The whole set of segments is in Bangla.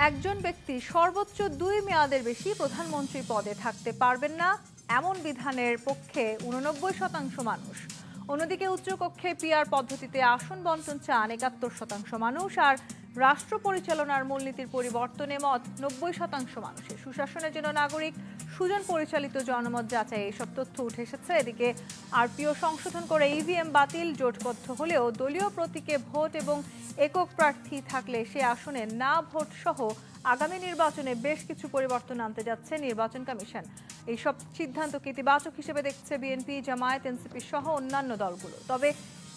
একজন ব্যক্তি সর্বোচ্চ ২ মেয়াদের বেশি প্রধানমন্ত্রী পদে থাকতে পারবেন না, এমন বিধানের পক্ষে ৮৯% মানুষ। অন্যদিকে উচ্চকক্ষে পিআর পদ্ধতিতে আসন বন্টন চান ৭১% মানুষ। আর রাষ্ট্র পরিচালনার মূলনীতির পরিবর্তনে মত ৯০% মানুষের। সুশাসনের জন্য নাগরিক সুজন পরিচালিত জনমত যাচাই এসব তথ্য উঠে এসেছে। এদিকে আরপিও সংশোধন করে ইভিএম বাতিল, জোটবদ্ধ হলেও দলীয় প্রতীকে ভোট এবং একক প্রার্থী থাকলে সে আসনে না ভোট সহ আগামী নির্বাচনে বেশ কিছু পরিবর্তন আনতে যাচ্ছে নির্বাচন কমিশন। এইসব সিদ্ধান্তকে ইতিবাচক হিসেবে দেখছে বিএনপি, জামায়াত, এনসিপি সহ অন্যান্য দলগুলো। তবে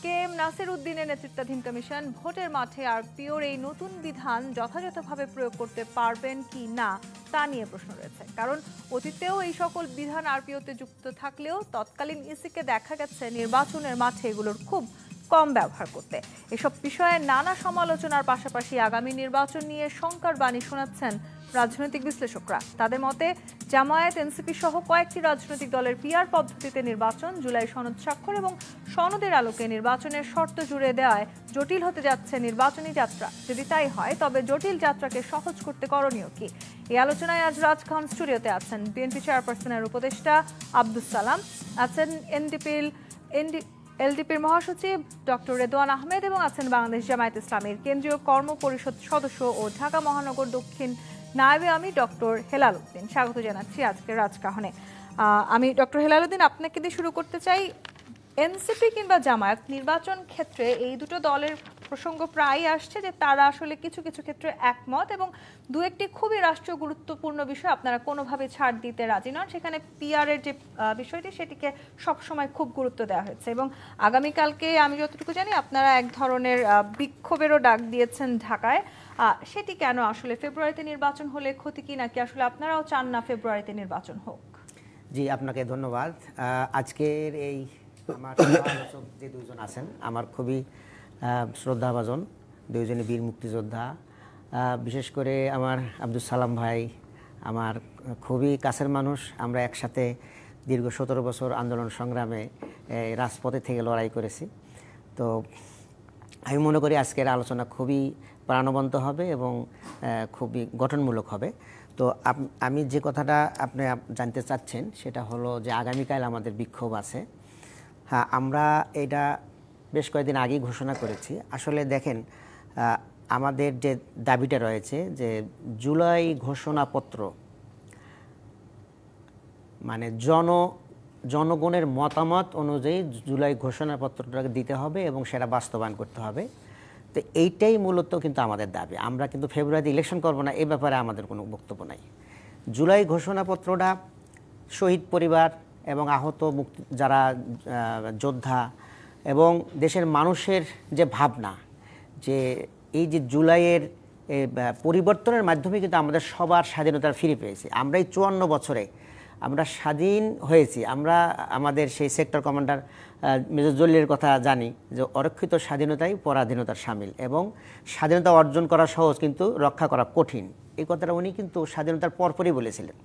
কে এম নাসির উদ্দিনের নেতৃত্বাধীন কমিশন ভোটের মাঠে আরপিওর এই নতুন বিধান যথাযথভাবে প্রয়োগ করতে পারবেন কি না তা নিয়ে প্রশ্ন রয়েছে। কারণ অতীতেও এই সকল বিধান আরপিওতে যুক্ত থাকলেও তৎকালীন ইসিকে দেখা গেছে নির্বাচনের মাঠে এগুলোর খুব কম ব্যবহার করতে। এসব বিষয়ে নানা সমালোচনার পাশাপাশি আগামী নির্বাচন নিয়ে শঙ্কার বাণী শোনাচ্ছেন রাজনৈতিক বিশ্লেষকরা। তাদের মতে জামায়াত, এনসিপি সহ কয়েকটি রাজনৈতিক দলের পিআর পদ্ধতিতে নির্বাচন, জুলাই সনদ স্বাক্ষর এবং সনদের আলোকে নির্বাচনের শর্ত জুড়ে দেওয়ায় জটিল হতে যাচ্ছে নির্বাচনী যাত্রা। যদি তাই হয় তবে জটিল যাত্রাকে সহজ করতে করণীয় কি? এই আলোচনায় আজ রাজখান স্টুডিওতে আছেন বিএনপি চেয়ারপারসনের উপদেষ্টা আব্দুস সালাম, আছেন এলডিপির মহাসচিব ডক্টর রেদওয়ান আহমেদ এবং আছেন বাংলাদেশ জামায়াত ইসলামীর কেন্দ্রীয় কর্ম পরিষদ সদস্য ও ঢাকা মহানগর দক্ষিণ নায়েবে আমির ডক্টর হেলাল উদ্দিন। স্বাগত জানাচ্ছি আজকে রাজকাহনে। আমি ডক্টর হেলাল উদ্দিন আপনাকে দিয়ে শুরু করতে চাই। এনসিপি কিংবা জামায়াত নির্বাচন ক্ষেত্রে এই দুটো দলের প্রসঙ্গ প্রায়ই আসছে যে তারা আসলে কিছু কিছু ক্ষেত্রে একমত এবং দু একটি খুবই রাষ্ট্রীয় গুরুত্বপূর্ণ বিষয় আপনারা কোনোভাবে ছাড় দিতে রাজি নন। সেখানে পিআর এর যে বিষয়টি সেটিকে সবসময় খুব গুরুত্ব দেওয়া হয়েছে এবং আগামীকালকে আমি যতটুকু জানি আপনারা এক ধরনের বিক্ষোভেরও ডাক দিয়েছেন ঢাকায়। সেটি কেন? আসলে ফেব্রুয়ারিতে নির্বাচন হলে ক্ষতি কি, নাকি আসলে আপনারাও চান না ফেব্রুয়ারিতে নির্বাচন হোক? জি, আপনাকে ধন্যবাদ। আজকের এই আমার আলোচক যে দুইজন আছেন আমার খুবই শ্রদ্ধাভাজন, দুইজনই বীর মুক্তিযোদ্ধা। বিশেষ করে আমার আব্দুস সালাম ভাই আমার খুবই কাছের মানুষ। আমরা একসাথে দীর্ঘ ১৭ বছর আন্দোলন সংগ্রামে রাজপথে থেকে লড়াই করেছি। তো আমি মনে করি আজকের আলোচনা খুবই প্রাণবন্ত হবে এবং খুবই গঠনমূলক হবে। তো আমি যে কথাটা আপনি জানতে চাচ্ছেন সেটা হলো যে আগামীকাল আমাদের বিক্ষোভ আছে। হ্যাঁ, আমরা এটা বেশ কয়েকদিন আগেই ঘোষণা করেছি। আসলে দেখেন, আমাদের যে দাবিটা রয়েছে যে জুলাই ঘোষণাপত্র মানে জনগণের মতামত অনুযায়ী জুলাই ঘোষণাপত্রটাকে দিতে হবে এবং সেটা বাস্তবায়ন করতে হবে। তো এইটাই মূলত কিন্তু আমাদের দাবি। আমরা কিন্তু ফেব্রুয়ারিতে ইলেকশন করব না, এ ব্যাপারে আমাদের কোনো বক্তব্য নাই। জুলাই ঘোষণাপত্রটা শহীদ পরিবার এবং আহত যারা যোদ্ধা এবং দেশের মানুষের যে ভাবনা, যে এই যে জুলাইয়ের পরিবর্তনের মাধ্যমে কিন্তু আমাদের সবার স্বাধীনতা ফিরে পেয়েছি। আমরা এই ৫৪ বছরে আমরা স্বাধীন হয়েছি। আমরা আমাদের সেই সেক্টর কমান্ডার মেজর জলিলের কথা জানি যে অরক্ষিত স্বাধীনতাই পরাধীনতার শামিল এবং স্বাধীনতা অর্জন করা সহজ কিন্তু রক্ষা করা কঠিন। এই কথাটা উনি কিন্তু স্বাধীনতার পরপরই বলেছিলেন।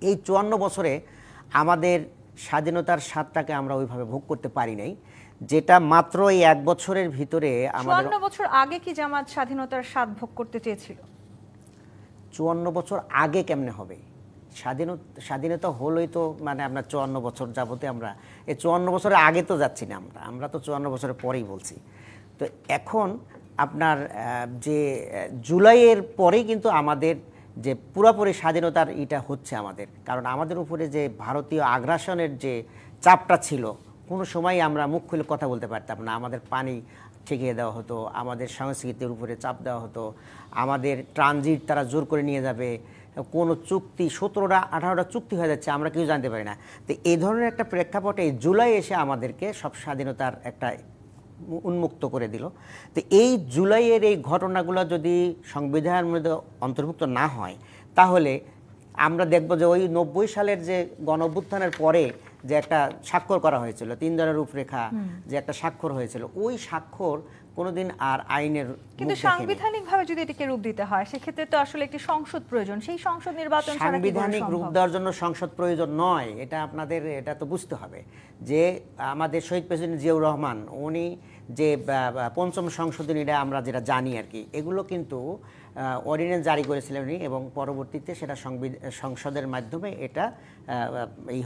এই ৫৪ বছরে আমাদের স্বাধীনতার স্বাদটাকে আমরা ওইভাবে ভোগ করতে পারি নাই, যেটা মাত্র এই ১ বছরের ভিতরে আমাদের। ৫৪ বছর আগে কি জামাত স্বাধীনতার স্বাদ ভোগ করতে চেয়েছিল? ৫৪ বছর আগে কেমনে হবে? স্বাধীনতা হলোই তো মানে আপনার ৫৪ বছর যাবতে আমরা এই ৫৪ বছরের আগে তো যাচ্ছি না, আমরা তো ৫৪ বছরের পরেই বলছি। তো এখন আপনার যে জুলাইয়ের পরেই কিন্তু আমাদের যে পুরোপুরি স্বাধীনতার এটা হচ্ছে আমাদের, কারণ আমাদের উপরে যে ভারতীয় আগ্রাসনের যে চাপটা ছিল, কোনো সময় আমরা মুখ খুলে কথা বলতে পারতাম না। আমাদের পানি ঠেকিয়ে দেওয়া হতো, আমাদের সংস্কৃতির উপরে চাপ দেওয়া হতো, আমাদের ট্রানজিট তারা জোর করে নিয়ে যাবে, কোনো চুক্তি ১৭টা ১৮টা চুক্তি হয়ে যাচ্ছে, আমরা কেউ জানতে পারি না। তো এই ধরনের একটা প্রেক্ষাপটে জুলাই এসে আমাদেরকে সব স্বাধীনতার একটা উন্মুক্ত করে দিল। তো এই জুলাইয়ের এই ঘটনাগুলো যদি সংবিধানের মধ্যে অন্তর্ভুক্ত না হয় তাহলে আমরা দেখব যে ওই ৯০ সালের যে গণঅভ্যুত্থানের পরে যে একটা স্বাক্ষর করা হয়েছিল, ৩ দলের রূপরেখা যে একটা স্বাক্ষর হয়েছিল, ওই স্বাক্ষর কোনোদিন আর আইনের। কিন্তু সাংবিধানিকভাবে যদি এটাকে রূপ দিতে হয় সেক্ষেত্রে তো আসলে একটি সংসদ প্রয়োজন। সেই সংসদ নির্বাচন সাংবিধানিক রূপ দেওয়ার জন্য সংসদ প্রয়োজন নয়, এটা আপনাদের এটা তো বুঝতে হবে যে আমাদের শহীদ প্রেসিডেন্ট জিয়াউর রহমান উনি যে পঞ্চম সংশোধনীটা আমরা যেটা জানি আর কি, এগুলো কিন্তু অর্ডিন্যান্স জারি করেছিলেন উনি, এবং পরবর্তীতে সেটা সংসদের মাধ্যমে এটা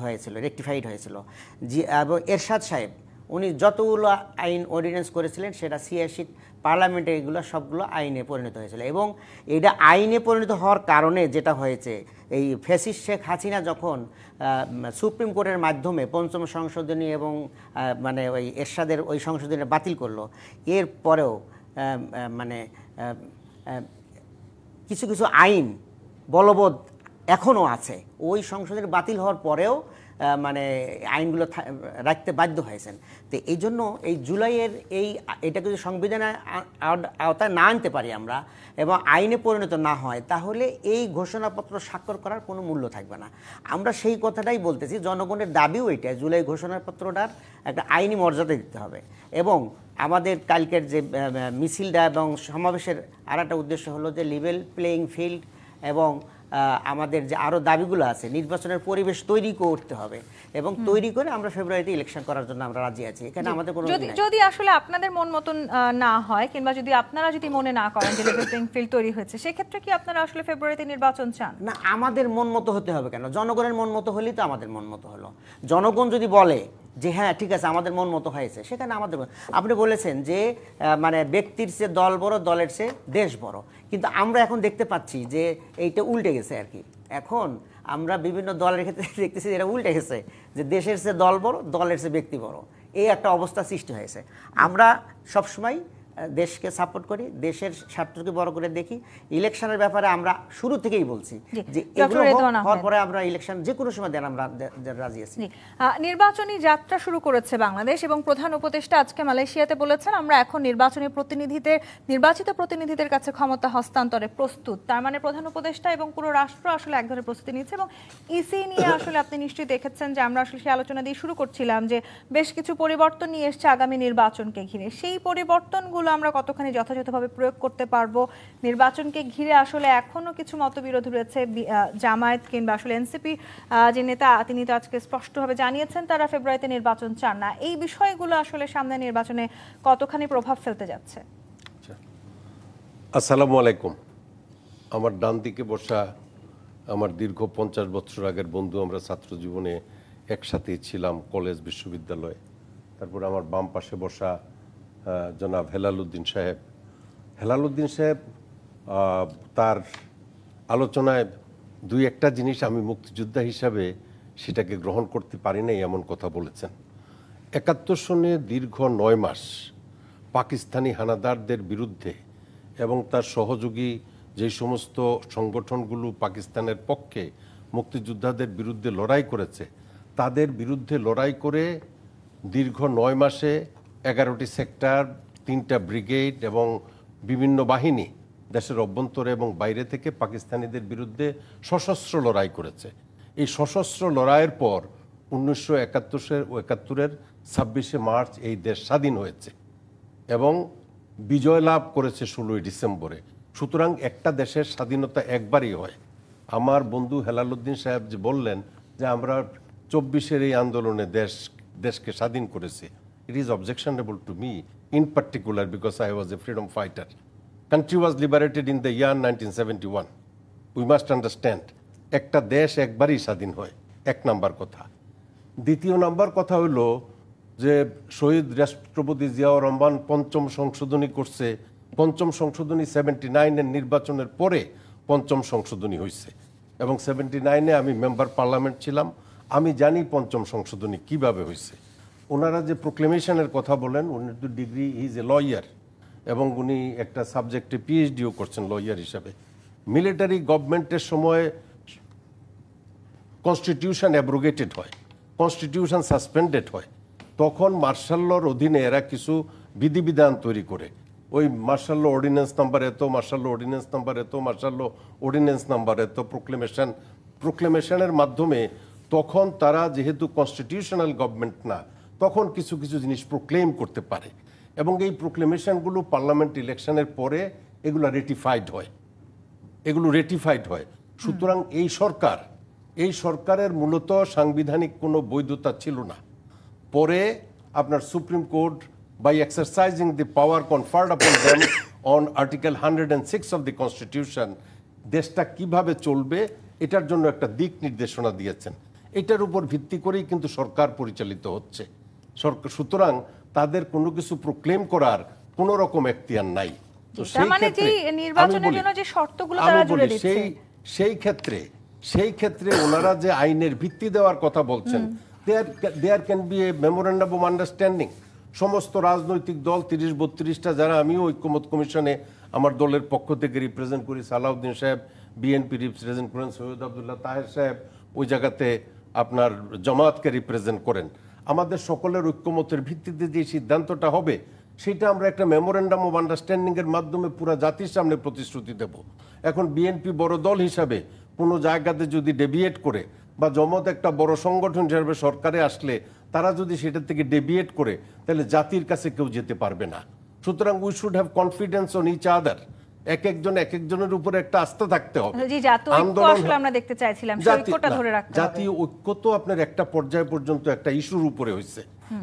হয়েছিল, রেকটিফাইড হয়েছিল। এবং এরশাদ সাহেব উনি যতগুলো আইন অর্ডিন্যান্স করেছিলেন সেটা 86 পার্লামেন্টে এগুলো সবগুলো আইনে পরিণত হয়েছিল। এবং এটা আইনে পরিণত হওয়ার কারণে যেটা হয়েছে, এই ফ্যাসিস্ট শেখ হাসিনা যখন সুপ্রিম কোর্টের মাধ্যমে পঞ্চম সংশোধনী এবং মানে ওই এরশাদের ওই সংশোধনী বাতিল করলো, এর পরেও মানে কিছু কিছু আইন বলবৎ এখনও আছে। ওই সংশোধনী বাতিল হওয়ার পরেও মানে আইনগুলো রাখতে বাধ্য হয়েছেন। তো এই জন্য এই জুলাইয়ের এটাকে যদি সংবিধানের আওতায় না আনতে পারি আমরা এবং আইনে পরিণত না হয়, তাহলে এই ঘোষণাপত্র স্বাক্ষর করার কোনো মূল্য থাকবে না। আমরা সেই কথাটাই বলতেছি, জনগণের দাবিও এটা, জুলাই ঘোষণাপত্রটার একটা আইনি মর্যাদা দিতে হবে। এবং আমাদের কালকের যে মিছিলটা এবং সমাবেশের আরেকটা উদ্দেশ্য হলো যে লেভেল প্লেয়িং ফিল্ড এবং আমাদের যে আরও দাবিগুলো আছে, নির্বাচনের পরিবেশ তৈরি করতে হবে এবং তৈরি করে আমরা ফেব্রুয়ারিতে ইলেকশন করার জন্য আমরা রাজি আছি। এখানে আমাদের কোনো যদি আসলে আপনাদের মন মতন না হয়, কিংবা যদি আপনারা যদি মনে না করেন যে লেভেল প্লেইং ফিল্ড তৈরি হয়েছে, সেক্ষেত্রে কি আপনারা আসলে ফেব্রুয়ারিতে নির্বাচন চান? না, আমাদের মন মতো হতে হবে কেন? জনগণের মন মতো হলেই তো আমাদের মন মতো হলো। জনগণ যদি বলে যে হ্যাঁ ঠিক আছে আমাদের মন মতো হয়েছে, সেখানে আমাদের আপনি বলেছেন যে মানে ব্যক্তির চেয়ে দল বড়, দলের চেয়ে দেশ বড়, কিন্তু আমরা এখন দেখতে পাচ্ছি যে এইটা উল্টে গেছে আর কি। এখন আমরা বিভিন্ন দলের ক্ষেত্রে দেখতেছি এটা উল্টে গেছে, যে দেশের চেয়ে দল বড়, দলের চেয়ে ব্যক্তি বড়, এই একটা অবস্থা সৃষ্টি হয়েছে। আমরা সবসময় দেশকে সাপোর্ট করি, দেশের স্বার্থকে বড় করে দেখি। ইলেকশনের ব্যাপারে আমরা শুরু থেকেই বলছি যে এগুলো হওয়ার পরে আমরা ইলেকশন যে কোনো সময় দেন আমরা রাজি আছি। নির্বাচনী যাত্রা শুরু করেছে বাংলাদেশ, এবং প্রধান উপদেষ্টা আজকে মালয়েশিয়াতে বলেছেন আমরা এখন নির্বাচিত প্রতিনিধিদের কাছে ক্ষমতা হস্তান্তরে প্রস্তুত। তার মানে প্রধান উপদেষ্টা এবং পুরো রাষ্ট্র আসলে এক ধরনের প্রস্তুতি নিচ্ছে। এবং ইসি নিয়ে আসলে আপনি নিশ্চয়ই দেখেছেন যে আমরা আসলে সেই আলোচনা দিয়ে শুরু করছিলাম যে বেশ কিছু পরিবর্তন নিয়ে এসছে আগামী নির্বাচনকে ঘিরে। সেই পরিবর্তনগুলো আমরা কতখানি যথাযথভাবে প্রয়োগ করতে পারবো? নির্বাচনকে ঘিরে আসলে এখনো কিছু মতবিরোধ রয়েছে। জামায়াত কিংবা আসলে এনসিপি যে নেতা, তিনি তো আজকে স্পষ্টভাবে জানিয়েছেন তারা ফেব্রুয়ারিতে নির্বাচন চান না। এই বিষয়গুলো আসলে সামনে নির্বাচনে কতখানি প্রভাব ফেলতে যাচ্ছে? আসসালামু আলাইকুম। আমার ডান দিকে বসা আমার দীর্ঘ 50 বছর আগের বন্ধু, আমরা ছাত্র জীবনে একসাথেই ছিলাম কলেজ বিশ্ববিদ্যালয়ে। তারপর আমার বাম পাশে বসা জনাব হেলালুদ্দিন সাহেব। হেলালুদ্দিন সাহেব তার আলোচনায় দুই একটা জিনিস আমি মুক্তিযোদ্ধা হিসাবে সেটাকে গ্রহণ করতে পারি নাই এমন কথা বলেছেন। 71 সনে দীর্ঘ 9 মাস পাকিস্তানি হানাদারদের বিরুদ্ধে এবং তার সহযোগী যে সমস্ত সংগঠনগুলো পাকিস্তানের পক্ষে মুক্তিযোদ্ধাদের বিরুদ্ধে লড়াই করেছে, তাদের বিরুদ্ধে লড়াই করে দীর্ঘ 9 মাসে 11টি সেক্টর, 3টা ব্রিগেড এবং বিভিন্ন বাহিনী দেশের অভ্যন্তরে এবং বাইরে থেকে পাকিস্তানিদের বিরুদ্ধে সশস্ত্র লড়াই করেছে। এই সশস্ত্র লড়াইয়ের পর 1971-এর 26শে মার্চ এই দেশ স্বাধীন হয়েছে এবং বিজয় লাভ করেছে 16ই ডিসেম্বরে। সুতরাং একটা দেশের স্বাধীনতা একবারই হয়। আমার বন্ধু হেলালুদ্দিন সাহেব যে বললেন যে আমরা 24-এর এই আন্দোলনে দেশকে স্বাধীন করেছি, it is objectionable to me in particular because I was a freedom fighter. Country was liberated in the year 1971. We must understand, একটা দেশ একবারই স্বাধীন হয়, এক নাম্বার কথা। দ্বিতীয় নাম্বার কথা হলো যে শহীদ রাষ্ট্রপতি জিয়াউর রহমান 5ম সংশোধনী করছে। 5ম সংশোধনী 79-এর নির্বাচনের পরে 5ম সংশোধনী হয়েছে এবং 79-এ আমি মেম্বার পার্লামেন্ট ছিলাম। আমি জানি 5ম সংশোধনী কিভাবে হয়েছে। ওনারা যে প্রোক্লেমেশনের কথা বলেন, উনি তো ডিগ্রি, ইজ এ লয়ার এবং উনি একটা সাবজেক্টে পিএইচডিও করছেন লয়ার হিসাবে। মিলিটারি গভর্নমেন্টের সময় কনস্টিটিউশন অ্যাব্রোগেটেড হয়, কনস্টিটিউশন সাসপেন্ডেড হয়, তখন মার্শাল লর অধীনে এরা কিছু বিধিবিধান তৈরি করে। ওই মার্শাল ল অর্ডিন্যান্স নাম্বার এত, মার্শাল ল অর্ডিন্যান্স নাম্বার এত, মার্শাল ল অর্ডিন্যান্স নাম্বার এত, প্রোক্লেমেশনের মাধ্যমে তখন তারা যেহেতু কনস্টিটিউশনাল গভর্নমেন্ট না, তখন কিছু কিছু জিনিস প্রোক্লেম করতে পারে এবং এই প্রোক্লেমেশনগুলো পার্লামেন্ট ইলেকশনের পরে এগুলো রেটিফাইড হয়। সুতরাং এই সরকারের মূলত সাংবিধানিক কোনো বৈধতা ছিল না। পরে আপনার supreme court by exercising the power conferred upon them on Article 106 of the Constitution, দেশটা কিভাবে চলবে এটার জন্য একটা দিক নির্দেশনা দিয়েছেন। এটার উপর ভিত্তি করেই কিন্তু সরকার পরিচালিত হচ্ছে। সুতরাং তাদের কোনো কিছু প্রক্লেম করার কোনো রকম এখতিয়ার নাই। তো নির্বাচনের জন্য যে শর্তগুলো তারা জুড়ে দিচ্ছে, সেই ক্ষেত্রে ওনারা যে আইনের ভিত্তি দেওয়ার কথা বলছেন, there can be a memorandum of understanding. সমস্ত রাজনৈতিক দল 30-32টা, যারা আমিও ঐক্যমত কমিশনে আমার দলের পক্ষ থেকে রিপ্রেজেন্ট করি, সালাউদ্দিন সাহেব বিএনপি রিপ্রেজেন্ট করেন, সৈয়দ আবদুল্লাহ তাহের সাহেব ওই জায়গাতে আপনার জামাতকে রিপ্রেজেন্ট করেন, আমাদের সকলের ঐক্যমতের ভিত্তিতে যে সিদ্ধান্তটা হবে সেটা আমরা একটা মেমোরেন্ডাম অফ আন্ডারস্ট্যান্ডিং এর মাধ্যমে পুরো জাতির সামনে প্রতিশ্রুতি দেব। এখন বিএনপি বড় দল হিসাবে কোনো জায়গাতে যদি ডেভিয়েট করে, বা জামাত একটা বড় সংগঠন হিসাবে সরকারে আসলে তারা যদি সেটা থেকে ডেভিয়েট করে, তাহলে জাতির কাছে কেউ যেতে পারবে না। সুতরাং we should have confidence on each other. এক একজনের উপরে একটা আস্থা থাকতে হবে। জাতীয় ঐক্য তো আপনার একটা পর্যায় পর্যন্ত একটা ইস্যুর উপরে হয়েছে,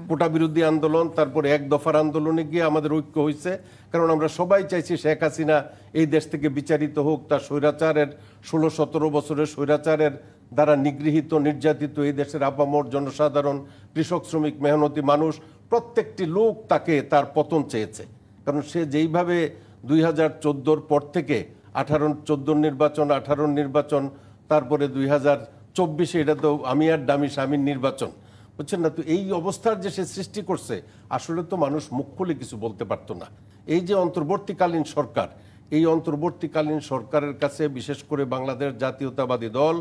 কোটা বিরোধী আন্দোলন, তারপরে এক দফার আন্দোলনে গিয়ে আমাদের ঐক্য হয়েছে, কারণ আমরা সবাই চাইছি শেখ হাসিনা এই দেশ থেকে বিচারিত হোক, তার স্বৈরাচারের 16-17 বছরের স্বৈরাচারের দ্বারা নিগৃহীত নির্যাতিত এই দেশের আপামর জনসাধারণ, কৃষক শ্রমিক মেহনতি মানুষ, প্রত্যেকটি লোক তাকে তার পতন চেয়েছে। কারণ সে যেইভাবে 2014 পর থেকে 14 নির্বাচন, 18 নির্বাচন, তারপরে 2024 এটা তো আমি আর দামি স্বামীর নির্বাচন, বুঝছেন না? তো এই অবস্থার যে সে সৃষ্টি করছে, আসলে তো মানুষ মুখ খুলে কিছু বলতে পারতো না। এই যে অন্তর্বর্তীকালীন সরকার, এই অন্তর্বর্তীকালীন সরকারের কাছে বিশেষ করে বাংলাদেশ জাতীয়তাবাদী দল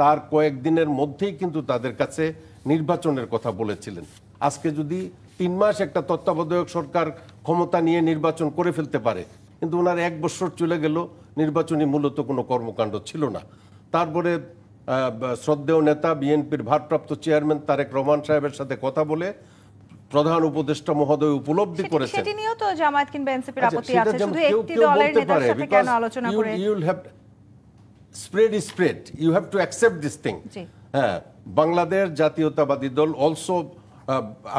তার কয়েকদিনের মধ্যেই কিন্তু তাদের কাছে নির্বাচনের কথা বলেছিলেন। আজকে যদি 3 মাস একটা তত্ত্বাবধায়ক সরকার ক্ষমতা নিয়ে নির্বাচন করে ফেলতে পারে, কিন্তু ওনার 1 বছর চলে গেল, নির্বাচনী মূলত কোনো কর্মকাণ্ড ছিল না। তারপরে শ্রদ্ধেয় নেতা বিএনপির ভারপ্রাপ্ত চেয়ারম্যান তারেক রহমান সাহেবের সাথে কথা বলে প্রধান উপদেষ্টা মহোদয় উপলব্ধি করেছেন, সেটি নিয়েও তো জামায়াত কিংবা এনসিপির আপত্তি আছে, শুধু একটি দলের নেতার সাথে কেন আলোচনা করে? You will have spread is spread, you have to accept this thing. হ্যাঁ, বাংলাদেশ জাতীয়তাবাদী দল অলসো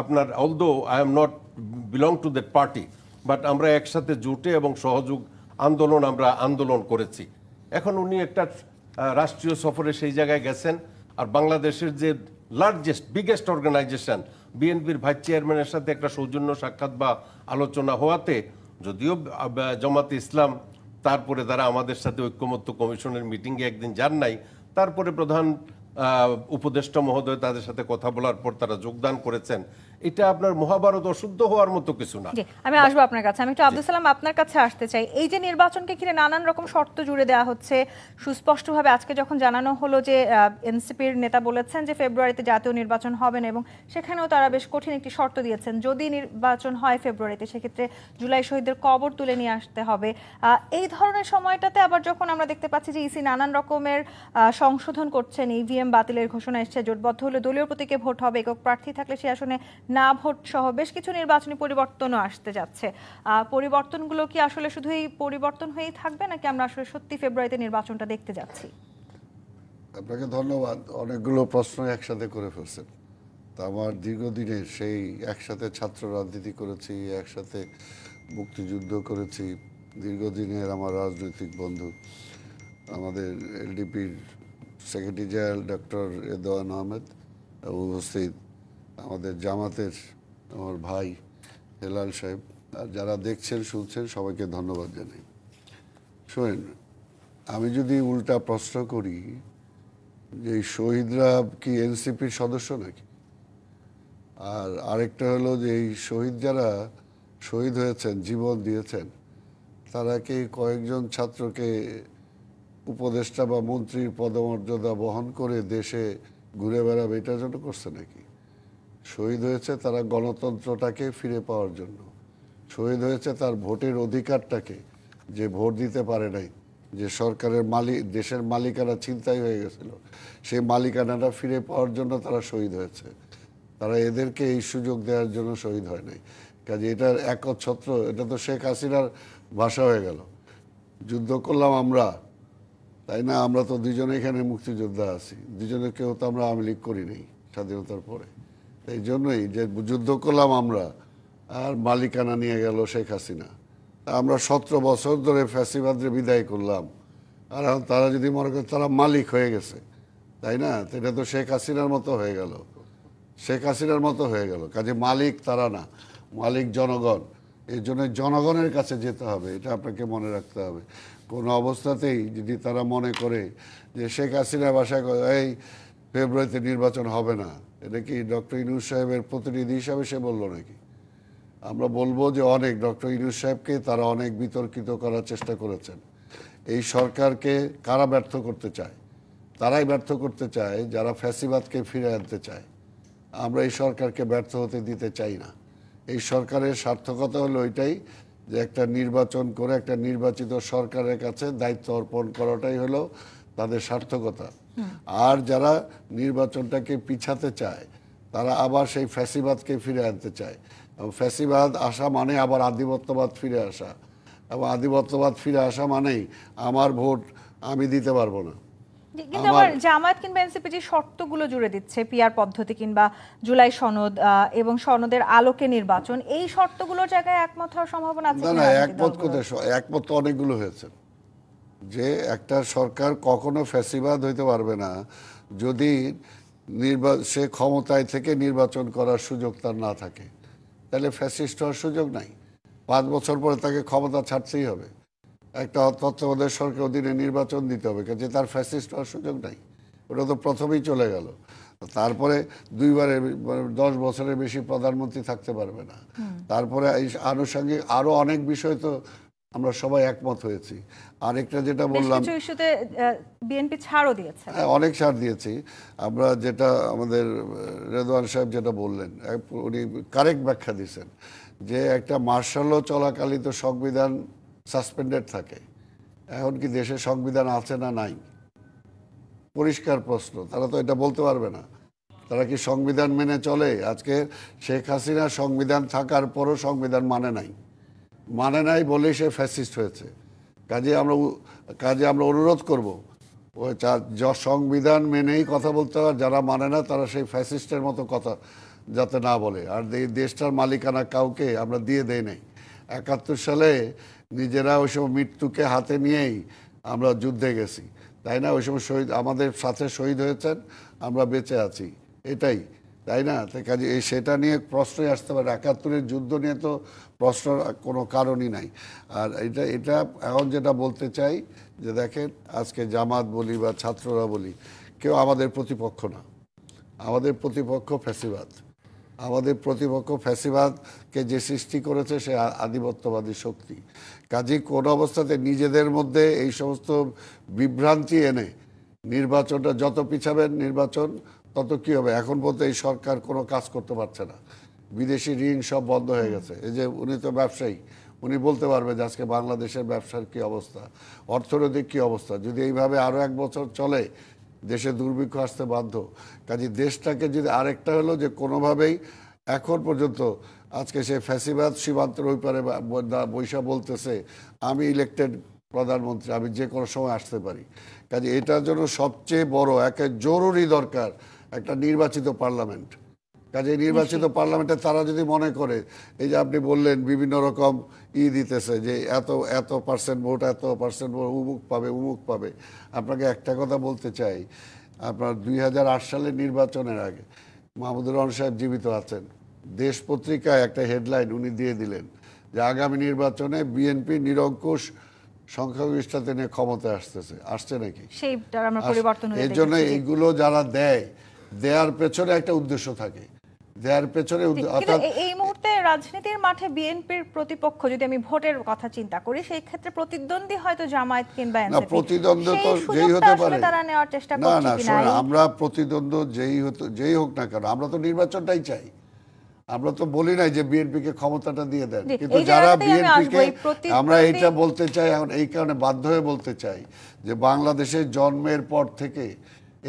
আপনার, although I am not belong to that party, but আমরা একসাথে জোটে এবং সহযোগ আমরা আন্দোলন করেছি। এখন উনি একটা রাষ্ট্রীয় সফরে সেই জায়গায় গেছেন, আর বাংলাদেশের যে লার্জেস্ট বিগেস্ট অর্গানাইজেশন বিএনপির ভাইস চেয়ারম্যানের সাথে একটা সৌজন্য সাক্ষাৎ বা আলোচনা হওয়াতে, যদিও জামাতে ইসলাম তারপরে তারা আমাদের সাথে ঐক্যমত্য কমিশনের মিটিংয়ে একদিন যান নাই, তারপরে প্রধান উপদেষ্টা মহোদয় তাদের সাথে কথা বলার পর তারা যোগদান করেছেন। এটা আপনার মহাভারত অশুদ্ধ হওয়ার মতো কিছু না। আমি আসবো আপনার কাছে, আমি একটু আব্দুল সালাম আপনার কাছে আসতে চাই। এই যে নির্বাচনকে ঘিরে নানান রকম শর্ত জুড়ে দেওয়া হচ্ছে, সুস্পষ্টভাবে আজকে যখন জানানো হলো যে এনসিপির নেতা বলেছেন যে ফেব্রুয়ারিতে জাতীয় নির্বাচন হবে না, এবং সেখানেও তারা বেশ কঠিন একটি শর্ত দিয়েছেন, যদি নির্বাচন হয় ফেব্রুয়ারিতে সেক্ষেত্রে জুলাই শহীদদের কবর তুলে নিয়ে আসতে হবে। এই ধরনের সময়টাতে আবার যখন আমরা দেখতে পাচ্ছি যে ইসি নানান রকমের সংশোধন করছেন, ইভিএম বাতিলের ঘোষণা এসছে, জোটবদ্ধ হলে দলীয় প্রতীকে ভোট হবে, একক প্রার্থী থাকলে সে আসনে না ভোট সহ বেশ কিছু নির্বাচনী পরিবর্তনও আসতে যাচ্ছে। পরিবর্তনগুলো কি আসলে শুধু এই পরিবর্তন হয়েই থাকবে, নাকি আমরা আসলে সত্যি ফেব্রুয়ারিতে নির্বাচনটা দেখতে যাচ্ছি? আপনাকে ধন্যবাদ, অনেকগুলো প্রশ্ন একসাথে করে ফেলছেন। তা আমার দীর্ঘদিনের সেই একসাথে ছাত্র রাজনীতি করেছি, একসাথে মুক্তিযুদ্ধ করেছি, দীর্ঘদিনের আমার রাজনৈতিক বন্ধু আমাদের এলডিপির secretary general doctor Redwan Ahmed এবং উপস্থিত আমাদের জামাতের আমার ভাই হেলাল সাহেব, আর যারা দেখছেন শুনছেন সবাইকে ধন্যবাদ জানাই। শোনেন, আমি যদি উল্টা প্রশ্ন করি যে শহীদরা কি এনসিপির সদস্য নাকি, আর আরেকটা হলো যে এই শহীদ যারা শহীদ হয়েছেন, জীবন দিয়েছেন, তারা কি কয়েকজন ছাত্রকে উপদেষ্টা বা মন্ত্রীর পদমর্যাদা বহন করে দেশে ঘুরে বেড়াবে এটার জন্য করছে নাকি? শহীদ হয়েছে তারা গণতন্ত্রটাকে ফিরে পাওয়ার জন্য, শহীদ হয়েছে তার ভোটের অধিকারটাকে, যে ভোট দিতে পারে নাই, যে সরকারের দেশের মালিকানা ছিনতাই হয়ে গেছিল, সেই মালিকানাটা ফিরে পাওয়ার জন্য তারা শহীদ হয়েছে। তারা এদেরকে এই সুযোগ দেওয়ার জন্য শহীদ হয় নাই। কাজে এটার একচ্ছত্র, এটা তো শেখ হাসিনার ভাষা হয়ে গেল। যুদ্ধ করলাম আমরা, তাই না? আমরা তো দুজনে এখানে মুক্তিযোদ্ধা আছি, দুজনে কেউ তো আমরা আওয়ামী লীগ করি নাই স্বাধীনতার পরে। এই জন্যই যে যুদ্ধ করলাম আমরা, আর মালিকানা নিয়ে গেল শেখ হাসিনা। আমরা 17 বছর ধরে ফ্যাসিবাদরে বিদায় করলাম, আর এখন তারা যদি মনে করে তারা মালিক হয়ে গেছে, তাই না? তো এটা তো শেখ হাসিনার মতো হয়ে গেল, শেখ হাসিনার মতো হয়ে গেল। কাজে মালিক তারা না, মালিক জনগণ। এই জন্য জনগণের কাছে যেতে হবে, এটা আপনাকে মনে রাখতে হবে। কোনো অবস্থাতেই যদি তারা মনে করে যে শেখ হাসিনা বাসায় এই ফেব্রুয়ারিতে নির্বাচন হবে না, এটা কি ডক্টর ইউনূস সাহেবের প্রতিনিধি হিসাবে সে বললো নাকি? আমরা বলবো যে অনেক ডক্টর ইউনূস সাহেবকে তারা অনেক বিতর্কিত করার চেষ্টা করেছেন। এই সরকারকে কারা ব্যর্থ করতে চায়? তারাই ব্যর্থ করতে চায় যারা ফ্যাসিবাদকে ফিরে আনতে চায়। আমরা এই সরকারকে ব্যর্থ হতে দিতে চাই না। এই সরকারের সার্থকতা হলো এটাই যে একটা নির্বাচন করে একটা নির্বাচিত সরকারের কাছে দায়িত্ব অর্পণ করাটাই হলো তাদের সার্থকতা। আর যারা নির্বাচনটাকে পিছাতে চায় তারা আবার সেই ফ্যাসিবাদকে ফিরে আনতে চায়। এবং ফ্যাসিবাদ আসা মানে আবার আধিপত্যবাদ ফিরে আসা, এবং আধিপত্যবাদ ফিরে আসা মানেই আমার ভোট আমি দিতে পারবো না। কিন্তু আবার জামায়াত কিংবা এনসিপি যে শর্তগুলো জুড়ে দিচ্ছে, পিআর পদ্ধতি কিংবা জুলাই সনদ এবং সনদের আলোকে নির্বাচন, এই শর্তগুলোর জায়গায় একমত হওয়ার সম্ভাবনা আছে? না, একমত কোথায়? একমত তো অনেকগুলো হয়েছে। যে একটা সরকার কখনো ফ্যাসিবাদ হইতে পারবে না যদি সে ক্ষমতায় থেকে নির্বাচন করার সুযোগ তার না থাকে, তাহলে ফ্যাসিস্ট হওয়ার সুযোগ নাই। 5 বছর পরে তাকে ক্ষমতা ছাড়তেই হবে, একটা তত্ত্বাবধায়ক সরকার অধীনে নির্বাচন দিতে হবে, কাজে তার ফ্যাসিস্ট হওয়ার সুযোগ নাই। ওটা তো প্রথমেই চলে গেল। তারপরে 10 বছরের বেশি প্রধানমন্ত্রী থাকতে পারবে না। তারপরে এই আনুষঙ্গিক আরো অনেক বিষয় তো আমরা সবাই একমত হয়েছি। আরেকটা যেটা বললাম, কিছু ইস্যুতে বিএনপি ছাড়ও দিয়েছে। অনেক ছাড় দিয়েছি আমরা। যেটা আমাদের রেদওয়ান সাহেব যেটা বললেন, উনি কারেক্ট ব্যাখ্যা দিয়েছেন যে একটা মার্শাল চলাকালীন তো সংবিধান সাসপেন্ডেড থাকে। এখন কি দেশে সংবিধান আছে না নাই? পরিষ্কার প্রশ্ন। তারা তো এটা বলতে পারবে না। তারা কি সংবিধান মেনে চলে? আজকে শেখ হাসিনা সংবিধান থাকার পরও সংবিধান মানে নাই বলেই সে ফ্যাসিস্ট হয়েছে। কাজে আমরা অনুরোধ করব ওই সংবিধান মেনেই কথা বলতে হবে। যারা মানে না তারা সেই ফ্যাসিস্টের মতো কথা যাতে না বলে। আর এই দেশটার মালিকানা কাউকে আমরা দিয়ে দেই নাই। 71 সালে নিজেরা ওই সময় মৃত্যুকে হাতে নিয়েই আমরা যুদ্ধে গেছি, তাই না? ওই সময় শহীদ আমাদের সাথে শহীদ হয়েছেন, আমরা বেঁচে আছি, এটাই, তাই না? তাই কাজে সেটা নিয়ে প্রশ্নই আসতে পারে। 71-এর যুদ্ধ নিয়ে তো প্রশ্ন কোনো কারণই নাই। আর এটা এখন যেটা বলতে চাই যে দেখেন, আজকে জামাত বলি বা ছাত্ররা বলি, কেউ আমাদের প্রতিপক্ষ না। আমাদের প্রতিপক্ষ ফ্যাসিবাদ। আমাদের প্রতিপক্ষ ফ্যাসিবাদকে যে সৃষ্টি করেছে সে আধিপত্যবাদী শক্তি। কাজেই কোন অবস্থাতে নিজেদের মধ্যে এই সমস্ত বিভ্রান্তি এনে নির্বাচনটা যত পিছাবেন নির্বাচন তত কি হবে? এখন পর্যন্ত এই সরকার কোনো কাজ করতে পারছে না। বিদেশি ঋণ সব বন্ধ হয়ে গেছে। এই যে উনি তো ব্যবসায়ী, উনি বলতে পারবে যে আজকে বাংলাদেশের ব্যবসার কি অবস্থা, অর্থনৈতিক কি অবস্থা। যদি এইভাবে আরো 1 বছর চলে দেশে দুর্ভিক্ষ আসতে বাধ্য। কাজে দেশটাকে যদি আরেকটা হলো যে কোনোভাবেই এখন পর্যন্ত আজকে সে ফ্যাসিবাদ সীমান্তের ওই পারে বৈশা বলতেছে আমি ইলেক্টেড প্রধানমন্ত্রী, আমি যে কোনো সময় আসতে পারি। কাজে এটার জন্য সবচেয়ে বড় জরুরি দরকার একটা নির্বাচিত পার্লামেন্ট। কাজে নির্বাচিত পার্লামেন্টে তারা যদি মনে করে, এই যে আপনি বললেন বিভিন্ন রকম দিতেছে যে এত পার্সেন্ট ভোট, এত পার্সেন্ট ভোট, উমুক পাবে। আপনাকে একটা কথা বলতে চাই, আপনার 2008 সালের নির্বাচনের আগে মাহমুদুর রহমান সাহেব জীবিত আছেন, দেশ পত্রিকায় একটা হেডলাইন উনি দিয়ে দিলেন যে আগামী নির্বাচনে বিএনপি নিরঙ্কুশ সংখ্যাগরিষ্ঠতা নিয়ে ক্ষমতায় আসছে নাকি? এর জন্য এইগুলো যারা দেয়ার পেছনে একটা উদ্দেশ্য থাকে। দেয়ার পেছনে এই মুহূর্তে রাজনীতির মাঠে বিএনপির প্রতিপক্ষ যদি আমি ভোটের কথা চিন্তা করি, সেই ক্ষেত্রে প্রতিদ্বন্দ্বী হয়তো জামায়াত কিংবা এনসিপি। না, প্রতিদ্বন্দ্বী তো যেই হতে পারে, তারা নেওয়ার চেষ্টা করছে কিনা? না, আমরা প্রতিদ্বন্দ্বী যেই হোক না কেন, আমরা তো নির্বাচনটাই চাই। আমরা তো বলি নাই যে বিএনপিকে ক্ষমতাটা দিয়ে দেন, কিন্তু যারা বিএনপিকে, আমরা এইটা বলতে চাই এখন এই কারণে বাধ্য হয়ে বলতে চাই যে বাংলাদেশের জন্মের পর থেকে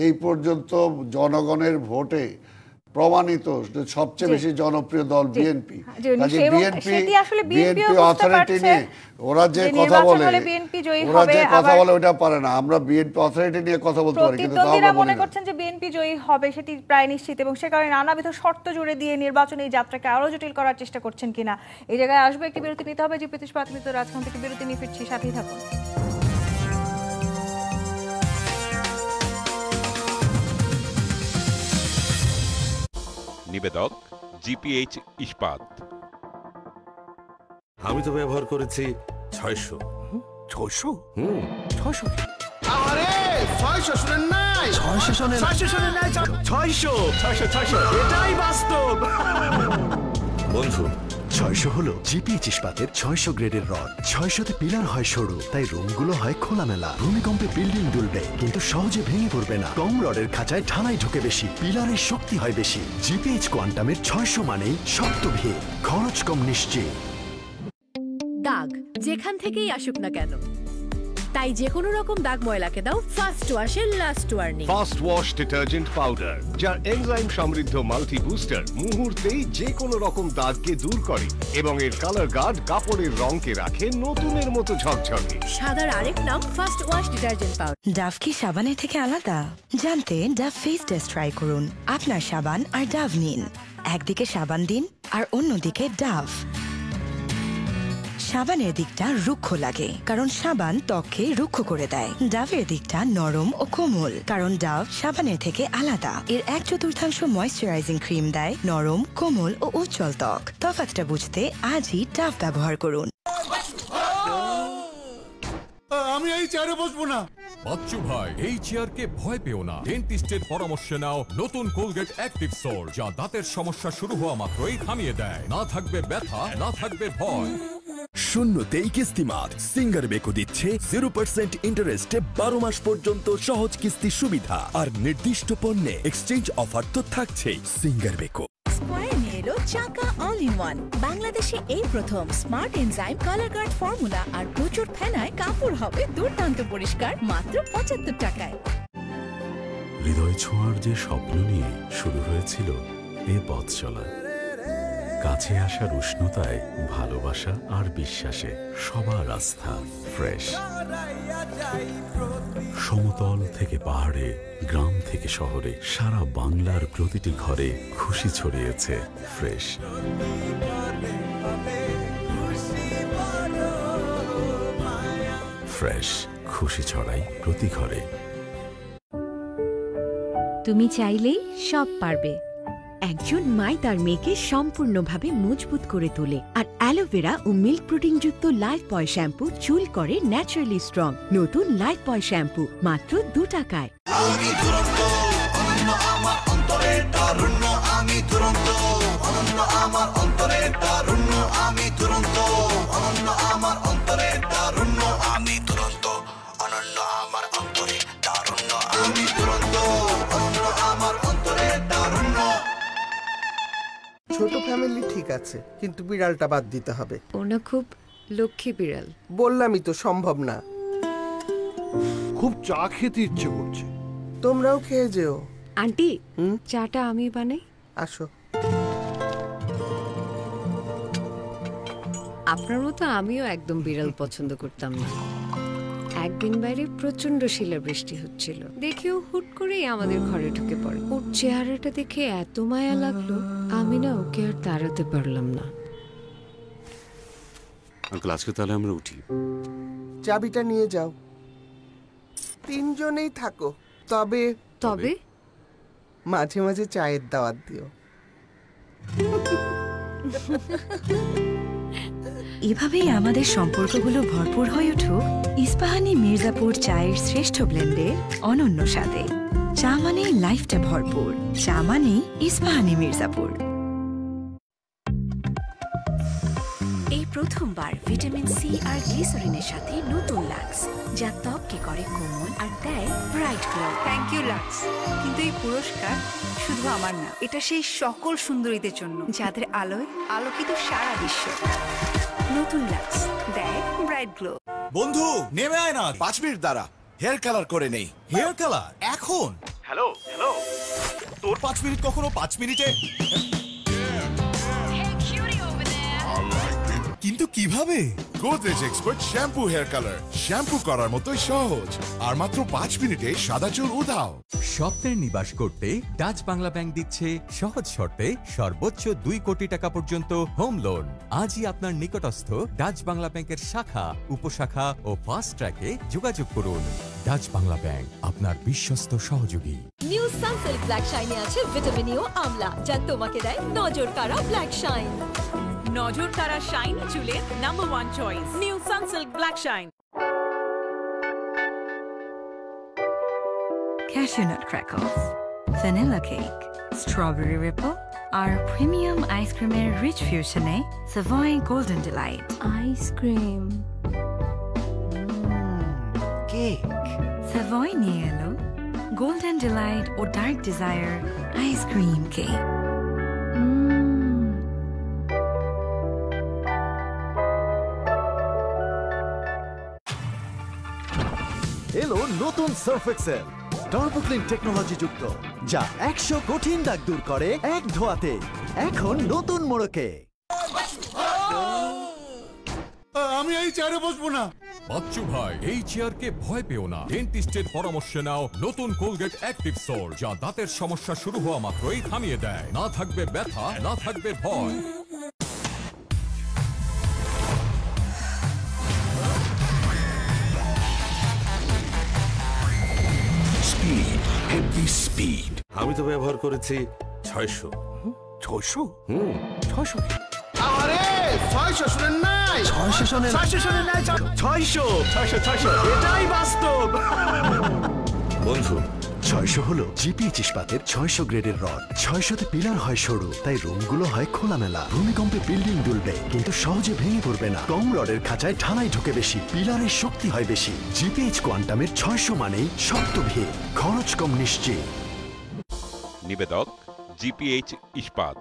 এই পর্যন্ত জনগণের ভোটে প্রমাণিত যে সবচেয়ে বেশি জনপ্রিয় দল বিএনপি। সেটি আসলে বিএনপি অথরিটি নিয়ে ওরা যে কথা বলে, ওরা যে কথা বলে ওটা পারে না। আমরা বিএনপি অথরিটি নিয়ে কথা বলতে পারি, কিন্তু প্রতিদ্বন্দ্বীরা মনে করছেন যে বিএনপি জয়ী হবে সেটি প্রায় নিশ্চিত, এবং সে কারণে নানাবিধ শর্ত জুড়ে দিয়ে নির্বাচনী যাত্রাকে আরো জটিল করার চেষ্টা করছেন কিনা। এই জায়গায় আসবে, একটি বিরতি নিতে হবে। যে প্রতিষ্ঠিত রাজখান থেকে বিরতি নিয়ে ফিরছি, সাথেই থাকুন। নিবেদক জিপিএইচ ইস্পাত। আমি তো ব্যবহার করেছি 600। 600? 600 কি? আরে 600 শুনেন নাই? 600 শুনেন? 600 শুনেন নাই? 600 এটাই বাস্তব। বন্ধু, 600 হলো জিপিএইচ ইস্পাতের 600 গ্রেডের রড। 600তে পিলার হয় সরু, তাই রুমগুলো হয় খোলামেলা। ভূমিকম্পে বিল্ডিং দুলবে কিন্তু সহজে ভেঙে পড়বে না। কম রডের খাঁচায় ঢালাই ঢোকে বেশি, পিলারের শক্তি হয় বেশি। জিপিএইচ কোয়ান্টামের 600 মানেই শক্ত ভিত, খরচ কম, নিশ্চিত। দাগ যেখান থেকেই আসুক না কেন, তাই যে কোনো রকম দাগ ময়লাকে দাও ফার্স্ট ওয়াশের last warning. First wash detergent powder, যার এনজাইম সমৃদ্ধ মাল্টি বুস্টার মুহূর্তেই যে কোনো রকম দাগকে দূর করে এবং এর কালার গার্ড কাপড়ের রঙকে রাখে নতুনের মতো ঝকঝকে। সাদার আরেক নাম first wash detergent powder. Dove কি সাবানের থেকে আলাদা? জানতে ডাভ ফেস টেস্ট ট্রাই করুন। আপনার সাবান আর ডাভ নিন, একদিকে সাবান দিন আর অন্যদিকে ডাভ। সাবানের দিকটা রুক্ষ লাগে কারণ সাবান ত্বককে রুক্ষ করে দেয়। ডাভের দিকটা নরম ও কোমল কারণ ডাভ সাবানের থেকে আলাদা। এর 1/4 ময়েশ্চারাইজিং ক্রিম দেয় নরম, কোমল ও উজ্জ্বল ত্বক। তফাৎটা বুঝতে আজই ডাভ ব্যবহার করুন। আমি এই চেয়ারে বসবো না। বাচ্চু ভাই, এই চেয়ারকে ভয় পেও না। ডেন্টিস্টের পরামর্শ নাও নতুন কোলগেট অ্যাক্টিভ সোল, যা দাঁতের সমস্যা শুরু হওয়া মাত্রই থামিয়ে দেয়। না থাকবে ব্যথা, না থাকবে ভয়। শূন্যতেই কিস্তিমাত সিঙ্গার বেকো দিচ্ছে 0% ইন্টারেস্টে 12 মাস পর্যন্ত সহজ কিস্তি সুবিধা, আর নির্দিষ্ট পণ্যে এক্সচেঞ্জ অফার তো থাকছেই। Singer Beko. স্কয়ার নিয়ে এলো চাকা অল ইন ওয়ান। বাংলাদেশে এই প্রথম smart enzyme colour guard formula আর প্রচুর ফেনায় কাপড় হবে দুর্দান্ত পরিষ্কার মাত্র 75 টাকায়। হৃদয় ছোঁয়ার যে স্বপ্ন নিয়ে শুরু হয়েছিল এ পথ চলা, কাছে আসার উষ্ণতায়, ভালোবাসা আর বিশ্বাসে সবার আস্থা ফ্রেশ। সমতল থেকে পাহাড়ে, গ্রাম থেকে শহরে, সারা বাংলার প্রতিটি ঘরে খুশি ছড়িয়েছে ফ্রেশ। ফ্রেশ খুশি ছড়াই প্রতি ঘরে। তুমি চাইলেই সব পারবে। একজন মাই তার মেয়েকে সম্পূর্ণভাবে মজবুত করে তোলে, আর অ্যালোভেরা ও মিল্ক প্রোটিন যুক্ত লাইফ বয় শ্যাম্পু চুল করে ন্যাচারালি স্ট্রং। নতুন লাইফ বয় শ্যাম্পু মাত্র 2 টাকায়। ছোট ফ্যামিলি ঠিক আছে, কিন্তু বিড়ালটা বাদ দিতে হবে। ওনা খুব লক্ষ্মী বিড়াল। বললামই তো সম্ভব না। খুব চা খেতে ইচ্ছে করছে। তোমরাও খেয়ে যেও। আন্টি, চাটা আমি বানাই। আসো। আপনার মতো আমিও একদম বিড়াল পছন্দ করতাম না। একদিন বাইরে প্রচন্ড শিলাবৃষ্টি হচ্ছিল, দেখেও হুট করেই আমাদের ঘরে ঢুকে পড়ে। ওর চেহারাটা দেখে এত মায়া লাগলো, আমি না ওকে আর তাড়াতে পারলাম না। আঙ্কেল, আজকে তাহলে আমরা উঠি। চাবিটা নিয়ে যাও। 3 জনেই থাকো, তবে তবে মাঝে মাঝে চায়ের দাওয়াত দিও। এভাবেই আমাদের সম্পর্কগুলো ভরপুর হয়ে উঠুক ইস্পাহানি মির্জাপুর চায়ের শ্রেষ্ঠ ব্লেন্ডে অনন্য স্বাদে। চা মানে লাইফটা ভরপুর, চা মানে ইস্পাহানি মির্জাপুর। এই প্রথমবার ভিটামিন সি আর গ্লিসারিনের সাথে নতুন লাক্স, যা ত্বককে করে কোমল আর দেয় bright glow. Thank you Lux, কিন্তু এই পুরস্কার শুধু আমার না, এটা সেই সকল সুন্দরীদের জন্য যাদের আলোয় আলোকিত সারা বিশ্ব। নতুন লাক্স দেয় ব্রাইট গ্লো। বন্ধু নেমে আয় না, 5 মিনিট দাঁড়া, হেয়ার কালার করে নেই। হেয়ার কালার এখন? হ্যালো। তোর 5 মিনিট কখনো 5 মিনিটে কিন্তু কিভাবে? Godrej expert shampoo hair colour, shampoo করার মতোই সহজ আর মাত্র 5 মিনিটে সাদা চুল উধাও। স্বপ্নের নিবাস করতে ডাচ বাংলা ব্যাংক দিচ্ছে সহজ শর্তে সর্বোচ্চ 2 কোটি টাকা পর্যন্ত হোম লোন। আজই আপনার নিকটস্থ ডাচ বাংলা ব্যাংকের শাখা, উপশাখা ও ফাস্ট ট্র্যাকে যোগাযোগ করুন। ডাচ বাংলা ব্যাংক, আপনার বিশ্বস্ত সহযোগী। নিউ সানসিল্ক ব্ল্যাক শাইনে আছে ভিটামিন ই ও আমলা, যা তোমাকে দেয় নজর কাড়া ব্ল্যাক শাইন। নজর কাড়া শাইন চুলের number 1 choice, new Sunsilk black shine. Cashew nut crackles, vanilla cake, strawberry ripple, আর প্রিমিয়াম আইসক্রিমের রিচ ফিউশনে Savoy Golden Delight ice cream cake. Savoy নিয়ে এলো Golden Delight ও Dark Desire আইসক্রিম কেক। এলো নতুন Surf Excel turbo clean technology যুক্ত, যা 100 কঠিন দাগ দূর করে এক ধোয়াতে। এখন নতুন মোড়কে। আমি এই চেয়ারে বসবো না। বাচ্চু ভাই, এই চেয়ারকে ভয় পেও না। ডেন্টিস্টের পরামর্শ নাও নতুন কোলগেট অ্যাক্টিভ সোল, যা দাঁতের সমস্যা শুরু হওয়া মাত্রই থামিয়ে দেয়। না থাকবে ব্যথা, না থাকবে ভয়। Speed, heavy speed. আমি তো ব্যবহার করেছি 600। 600? 600 আরে 600 শুনেন নাই? 600 শুনেন? 600 শুনেন নাই? 600 এটাই বাস্তব। বন্ধু, 600 হলো জিপিএইচ ইস্পাতের 600 গ্রেডের রড। 600তে পিলার হয় সরু, তাই রুমগুলো হয় খোলামেলা। ভূমিকম্পে বিল্ডিং দুলবে, কিন্তু সহজে ভেঙে পড়বে না। কম রডের খাঁচায় ঢালাই ঢুকে বেশি, পিলারের শক্তি হয় বেশি। জিপিএইচ কোয়ান্টামের 600 মানেই শক্ত ভিত, খরচ কম, নিশ্চিত। নিবেদক জিপিএইচ ইস্পাত।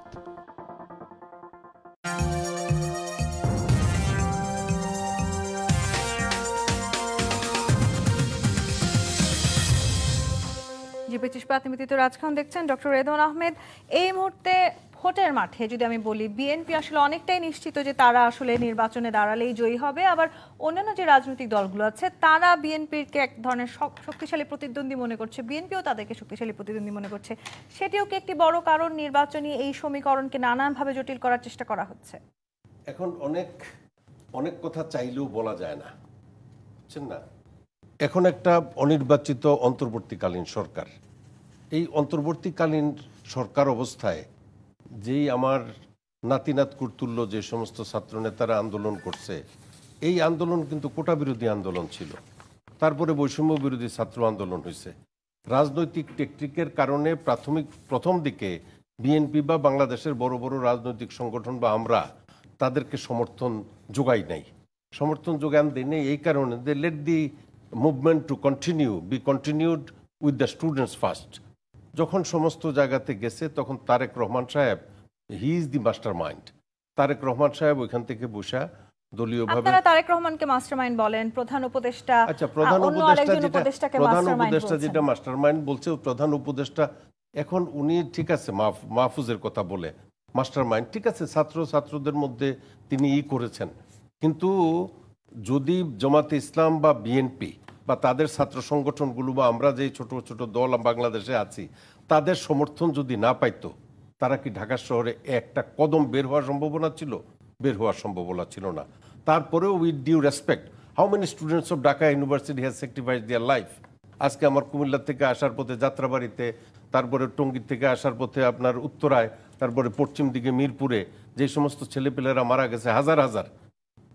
জিপিএইচ ইস্পাত নিবেদিত রাজখান দেখছেন। ডক্টর রেদওয়ান আহমেদ, এই মুহূর্তে ভোটের মাঠে যদি আমি বলি, বিএনপি আসলে অনেকটাই নিশ্চিত যে তারা আসলে নির্বাচনে দাঁড়ালেই জয়ী হবে। আবার অন্যান্য যে রাজনৈতিক দলগুলো আছে তারা বিএনপিকে এক ধরনের শক্তিশালী প্রতিদ্বন্দ্বী মনে করছে, বিএনপিও তাদেরকে শক্তিশালী প্রতিদ্বন্দ্বী মনে করছে। সেটিও কি একটি বড় কারণ নির্বাচনী এই সমীকরণকে নানানভাবে জটিল করার চেষ্টা করা হচ্ছে? এখন অনেক কথা চাইলেও বলা যায় না, বুঝছেন না। এখন একটা অনির্বাচিত অন্তর্বর্তীকালীন সরকার, এই অন্তর্বর্তীকালীন সরকার অবস্থায় যেই আমার নাতিনাত কুর্তুল্য যে সমস্ত ছাত্র নেতারা আন্দোলন করছে, এই আন্দোলন কিন্তু কোটা বিরোধী আন্দোলন ছিল। তারপরে বৈষম্য বিরোধী ছাত্র আন্দোলন হয়েছে। রাজনৈতিক টেকটিকের কারণে প্রথম দিকে বিএনপি বা বাংলাদেশের বড় বড় রাজনৈতিক সংগঠন বা আমরা তাদেরকে সমর্থন যোগাই নাই, সমর্থন যোগান দেয় নেই। এই কারণে they let the movement to be continued with the students first. যখন সমস্ত জায়গাতে গেছে তখন তারেক রহমান সাহেব, he is the master mind. Tarek Rahman সাহেব ওইখান থেকে বসা দলীয়ভাবে, আপনারা তারেক রহমানকে মাস্টারমাইন্ড বলেন, প্রধান উপদেষ্টা, আচ্ছা প্রধান উপদেষ্টা যেটা মাস্টারমাইন্ড বলছে, প্রধান উপদেষ্টা এখন উনি ঠিক আছে মাহফুজের কথা বলে মাস্টারমাইন্ড, ঠিক আছে, ছাত্রদের মধ্যে তিনি করেছেন। কিন্তু যদি জামাতে ইসলাম বা বিএনপি বা তাদের ছাত্র সংগঠনগুলো বা আমরা যে ছোট ছোট দল বাংলাদেশে আছি, তাদের সমর্থন যদি না পাইতো, তারা কি ঢাকা শহরে একটা কদম বের হওয়ার সম্ভাবনা ছিল? বের হওয়ার সম্ভাবনা ছিল না। তারপরেও with due respect, how many students of Dhaka university has sacrificed their life. আজকে আমার কুমিল্লা থেকে আসার পথে যাত্রাবাড়িতে, তারপরে টঙ্গী থেকে আসার পথে আপনার উত্তরায়, তারপরে পশ্চিম দিকে মিরপুরে যে সমস্ত ছেলেপেলেরা মারা গেছে, হাজার হাজার,